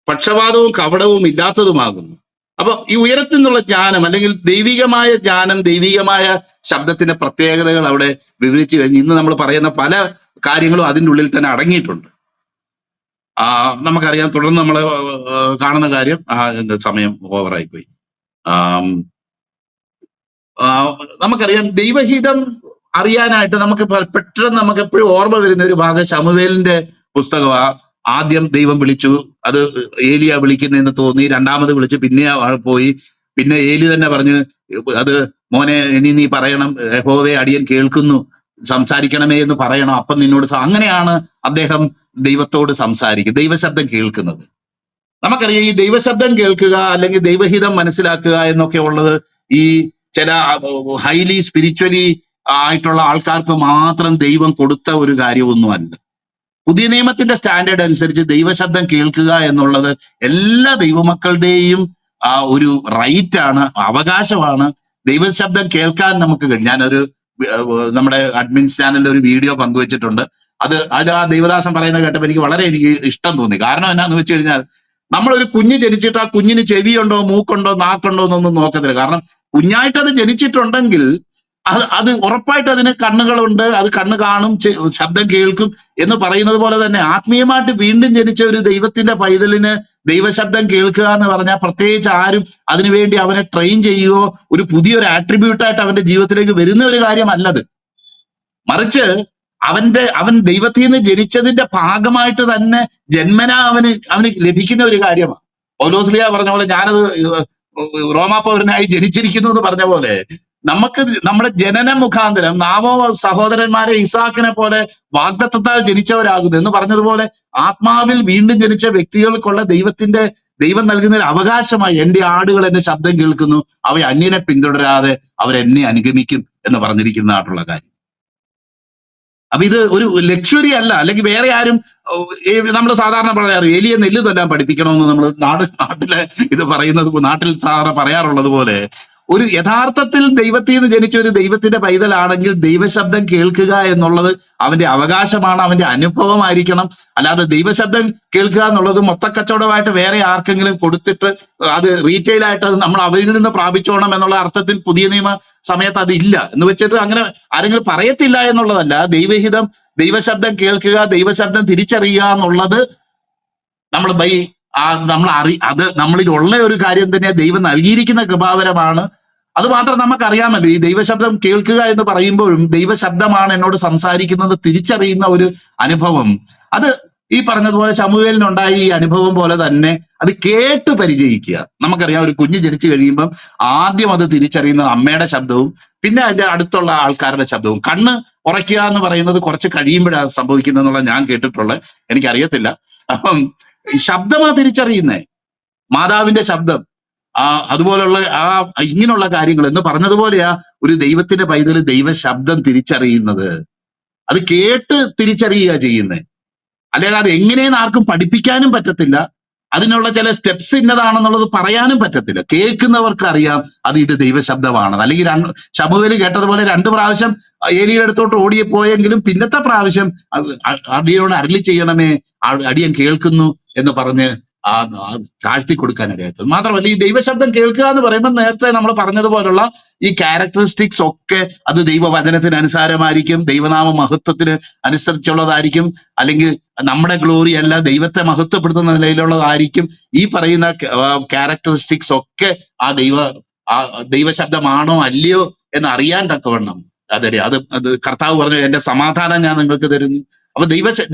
പക്ഷപാതവും കപടവും ഇല്ലാത്തതുമാകുന്നു. അപ്പൊ ഈ ഉയരത്തിൽ നിന്നുള്ള ജ്ഞാനം അല്ലെങ്കിൽ ദൈവികമായ ജ്ഞാനം, ദൈവികമായ ശബ്ദത്തിന്റെ പ്രത്യേകതകൾ അവിടെ വിവരിച്ചു കഴിഞ്ഞ് ഇന്ന് നമ്മൾ പറയുന്ന പല കാര്യങ്ങളും അതിൻ്റെ ഉള്ളിൽ തന്നെ അടങ്ങിയിട്ടുണ്ട്. നമുക്കറിയാം, തുടർന്ന് നമ്മൾ കാണുന്ന കാര്യം, എന്റെ സമയം ഓവറായി പോയി. നമുക്കറിയാം, ദൈവഹിതം അറിയാനായിട്ട് നമുക്ക് പെട്ടെന്ന് നമുക്ക് എപ്പോഴും ഓർമ്മ വരുന്ന ഒരു ഭാഗം ശമൂവേലിന്റെ പുസ്തകമാ. ആദ്യം ദൈവം വിളിച്ചു, അത് ഏലിയ വിളിക്കുന്നതെന്ന് തോന്നി, രണ്ടാമത് വിളിച്ചു, പിന്നെ പോയി, പിന്നെ ഏലി തന്നെ പറഞ്ഞു, അത് മോനെ ഇനി നീ പറയണം, യഹോവേ അടിയൻ കേൾക്കുന്നു, സംസാരിക്കണമേ എന്ന് പറയണം, അപ്പം നിന്നോട് അങ്ങനെയാണ് അദ്ദേഹം ദൈവത്തോട് സംസാരിക്കുക, ദൈവശബ്ദം കേൾക്കുന്നത്. നമുക്കറിയാം, ഈ ദൈവശബ്ദം കേൾക്കുക അല്ലെങ്കിൽ ദൈവഹിതം മനസ്സിലാക്കുക എന്നൊക്കെ ഉള്ളത് ഈ ചില ഹൈലി സ്പിരിച്വലി ആയിട്ടുള്ള ആൾക്കാർക്ക് മാത്രം ദൈവം കൊടുത്ത ഒരു കാര്യമൊന്നുമല്ല. പുതിയ നിയമത്തിന്റെ സ്റ്റാൻഡേർഡ് അനുസരിച്ച് ദൈവശബ്ദം കേൾക്കുക എന്നുള്ളത് എല്ലാ ദൈവമക്കളുടെയും ഒരു റൈറ്റ് ആണ്, അവകാശമാണ്. ദൈവശബ്ദം കേൾക്കാൻ നമുക്ക് ഞാനൊരു നമ്മുടെ അഡ്മിൻസ് ചാനലിൽ ഒരു വീഡിയോ പങ്കുവച്ചിട്ടുണ്ട്. അതിൽ ആ ദൈവദാസൻ പറയുന്നത് കേട്ടപ്പോൾ എനിക്ക് ഇഷ്ടം തോന്നി. കാരണം എന്നാന്ന് വെച്ച് കഴിഞ്ഞാൽ, നമ്മളൊരു കുഞ്ഞ് ജനിച്ചിട്ട് ആ കുഞ്ഞിന് ചെവിയുണ്ടോ, മൂക്കുണ്ടോ, നാക്കുണ്ടോ എന്നൊന്നും നോക്കത്തില്ല. കാരണം കുഞ്ഞായിട്ട് അത് ജനിച്ചിട്ടുണ്ടെങ്കിൽ അത് ഉറപ്പായിട്ട് അതിന് കണ്ണുകളുണ്ട്, അത് കണ്ണ് കാണും, ശബ്ദം കേൾക്കും എന്ന് പറയുന്നത് പോലെ തന്നെ ആത്മീയമായിട്ട് വീണ്ടും ജനിച്ച ഒരു ദൈവത്തിന്റെ പൈതലിന് ദൈവശബ്ദം കേൾക്കുക എന്ന് പറഞ്ഞാൽ പ്രത്യേകിച്ച് ആരും അതിനുവേണ്ടി അവനെ ട്രെയിൻ ചെയ്യുകയോ ഒരു പുതിയൊരു ആട്രിബ്യൂട്ടായിട്ട് അവന്റെ ജീവിതത്തിലേക്ക് വരുന്ന ഒരു കാര്യമല്ലത്. മറിച്ച് അവൻ ദൈവത്തിൽ നിന്ന് ജനിച്ചതിന്റെ ഭാഗമായിട്ട് തന്നെ ജന്മനാ അവന് ലഭിക്കുന്ന ഒരു കാര്യമാണ്. പൗലോസ്ലിയ പറഞ്ഞ പോലെ, ഞാനത് റോമാപൗരനായി ജനിച്ചിരിക്കുന്നു എന്ന് പറഞ്ഞ പോലെ, നമുക്ക് നമ്മുടെ ജനന മുഖാന്തരം നാമോ സഹോദരന്മാരെ ഇസാക്കിനെ പോലെ വാഗ്ദത്തത്താൽ ജനിച്ചവരാകുന്നു എന്ന് പറഞ്ഞതുപോലെ, ആത്മാവിൽ വീണ്ടും ജനിച്ച വ്യക്തികൾക്കുള്ള ദൈവം നൽകുന്ന ഒരു അവകാശമായി, എന്റെ ആടുകൾ എന്റെ ശബ്ദം കേൾക്കുന്നു, അവയെ അന്യനെ പിന്തുടരാതെ അവരെന്നെ അനുഗമിക്കും എന്ന് പറഞ്ഞിരിക്കുന്നതായിട്ടുള്ള കാര്യം. അപ്പൊ ഇത് ഒരു ലക്ഷറി അല്ല. അല്ലെങ്കിൽ വേറെ ആരും, നമ്മൾ സാധാരണ പറയാറ് എലിയെ നെല്ല് തൊല്ലാൻ പഠിപ്പിക്കണമെന്ന് നമ്മൾ നാട്ടിലെ ഇത് പറയുന്നത്, നാട്ടിൽ സാധാരണ പറയാറുള്ളത് പോലെ, ഒരു യഥാർത്ഥത്തിൽ ദൈവത്തിൽ നിന്ന് ജനിച്ച ഒരു ദൈവത്തിന്റെ പൈതലാണെങ്കിൽ ദൈവശബ്ദം കേൾക്കുക എന്നുള്ളത് അവന്റെ അവകാശമാണ്, അവന്റെ അനുഭവമായിരിക്കണം. അല്ലാതെ ദൈവശബ്ദം കേൾക്കുക എന്നുള്ളത് മൊത്തക്കച്ചവടമായിട്ട് വേറെ ആർക്കെങ്കിലും കൊടുത്തിട്ട് അത് റീറ്റെയിൽ ആയിട്ട് അത് നമ്മൾ അവരിൽ നിന്ന് പ്രാപിച്ചോണം എന്നുള്ള അർത്ഥത്തിൽ പുതിയ നിയമ സമയത്ത് അതില്ല എന്ന് വെച്ചിട്ട് അങ്ങനെ ആരെങ്കിലും പറയത്തില്ല എന്നുള്ളതല്ല. ദൈവഹിതം, ദൈവശബ്ദം കേൾക്കുക, ദൈവശബ്ദം തിരിച്ചറിയുക എന്നുള്ളത് നമ്മൾ അത് നമ്മളിലുള്ള ഒരു കാര്യം തന്നെ, ദൈവം നൽകിയിരിക്കുന്ന കൃപാവരമാണ്. അത് മാത്രം നമുക്കറിയാമല്ലോ, ഈ ദൈവശബ്ദം കേൾക്കുക എന്ന് പറയുമ്പോഴും ദൈവശബ്ദമാണ് എന്നോട് സംസാരിക്കുന്നത് തിരിച്ചറിയുന്ന ഒരു അനുഭവം. അത് ഈ പറഞ്ഞതുപോലെ ശമൂവേലിനുണ്ടായ ഈ അനുഭവം പോലെ തന്നെ അത് കേട്ട് പരിചയിക്കുക. നമുക്കറിയാം, ഒരു കുഞ്ഞ് ജനിച്ചു കഴിയുമ്പം ആദ്യം അത് തിരിച്ചറിയുന്നത് അമ്മയുടെ ശബ്ദവും പിന്നെ അതിന്റെ അടുത്തുള്ള ആൾക്കാരുടെ ശബ്ദവും. കണ്ണ് ഉറയ്ക്കുക എന്ന് പറയുന്നത് കുറച്ച് കഴിയുമ്പോഴാണ് സംഭവിക്കുന്നത് എന്നുള്ള ഞാൻ കേട്ടിട്ടുള്ളത്, എനിക്കറിയത്തില്ല. അപ്പം ശബ്ദമാ തിരിച്ചറിയുന്നേ, മാതാവിന്റെ ശബ്ദം, അതുപോലുള്ള ഇങ്ങനെയുള്ള കാര്യങ്ങൾ എന്ന് പറഞ്ഞതുപോലെയാ ഒരു ദൈവത്തിന്റെ പൈതൽ ദൈവശബ്ദം തിരിച്ചറിയുന്നത്. അത് കേട്ട് തിരിച്ചറിയുക ചെയ്യുന്നത്, അല്ലെങ്കിൽ അത് എങ്ങനെയെന്ന് ആർക്കും പഠിപ്പിക്കാനും പറ്റത്തില്ല. അതിനുള്ള ചില സ്റ്റെപ്സ് ഇന്നതാണെന്നുള്ളത് പറയാനും പറ്റത്തില്ല. കേൾക്കുന്നവർക്ക് അറിയാം ഇത് ദൈവശബ്ദമാണ്. അല്ലെങ്കിൽ ശമൂവേൽ കേട്ടതുപോലെ 2 പ്രാവശ്യം ഏലിയുടെ അടുത്തോട്ട് ഓടിപ്പോയെങ്കിലും പിന്നത്തെ പ്രാവശ്യം അടിയോട് അരുളി ചെയ്യണമേ, അടിയൻ കേൾക്കുന്നു എന്ന് പറഞ്ഞ് താഴ്ത്തി കൊടുക്കാൻ ഇടയാത്തത്. മാത്രമല്ല, ഈ ദൈവശബ്ദം കേൾക്കുക എന്ന് പറയുമ്പോൾ നേരത്തെ നമ്മൾ പറഞ്ഞതുപോലുള്ള ഈ ക്യാരക്ടറിസ്റ്റിക്സ് ഒക്കെ അത് ദൈവവചനത്തിന് അനുസാരമായിരിക്കും, ദൈവനാമ മഹത്വത്തിന് അനുസരിച്ചുള്ളതായിരിക്കും, അല്ലെങ്കിൽ നമ്മുടെ ഗ്ലോറി അല്ല ദൈവത്തെ മഹത്വപ്പെടുത്തുന്ന നിലയിലുള്ളതായിരിക്കും. ഈ പറയുന്ന ക്യാരക്ടറിസ്റ്റിക്സ് ഒക്കെ ദൈവശബ്ദമാണോ അല്ലയോ എന്ന് അറിയാൻ തക്കവണ്ണം അത് കർത്താവ് പറഞ്ഞു, എന്റെ സമാധാനം ഞാൻ നിങ്ങൾക്ക് തരുന്നു. അപ്പൊ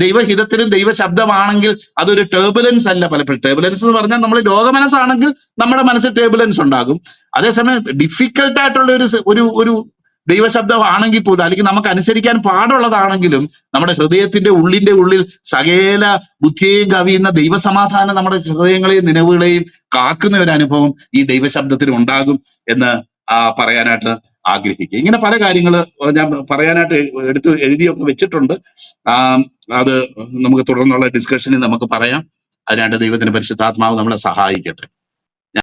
ദൈവഹിതത്തിലും ദൈവശബ്ദമാണെങ്കിൽ അതൊരു ടേബുലൻസ് അല്ല. പലപ്പോഴും ടേബുലൻസ് എന്ന് പറഞ്ഞാൽ നമ്മൾ ലോകമനസ്സാണെങ്കിൽ നമ്മുടെ മനസ്സിൽ ടേബുലൻസ് ഉണ്ടാകും. അതേസമയം ഡിഫിക്കൽട്ട് ആയിട്ടുള്ള ഒരു ദൈവശബ്ദമാണെങ്കിൽ പോലും, അല്ലെങ്കിൽ നമുക്ക് അനുസരിക്കാൻ പാടുള്ളതാണെങ്കിലും, നമ്മുടെ ഹൃദയത്തിന്റെ ഉള്ളിൽ സകല ബുദ്ധിയെയും കവിയുന്ന ദൈവസമാധാനം നമ്മുടെ ഹൃദയങ്ങളെയും നിലവുകളെയും കാക്കുന്ന ഒരു അനുഭവം ഈ ദൈവശബ്ദത്തിന് ഉണ്ടാകും എന്ന് പറയാനായിട്ട് ആഗ്രഹിക്കുക. ഇങ്ങനെ പല കാര്യങ്ങൾ ഞാൻ പറയാനായിട്ട് എഴുതിയൊക്കെ വെച്ചിട്ടുണ്ട്. അത് നമുക്ക് തുടർന്നുള്ള ഡിസ്കഷനിൽ നമുക്ക് പറയാം. അതിനായിട്ട് ദൈവത്തിന്റെ പരിശുദ്ധാത്മാവ് നമ്മളെ സഹായിക്കട്ടെ.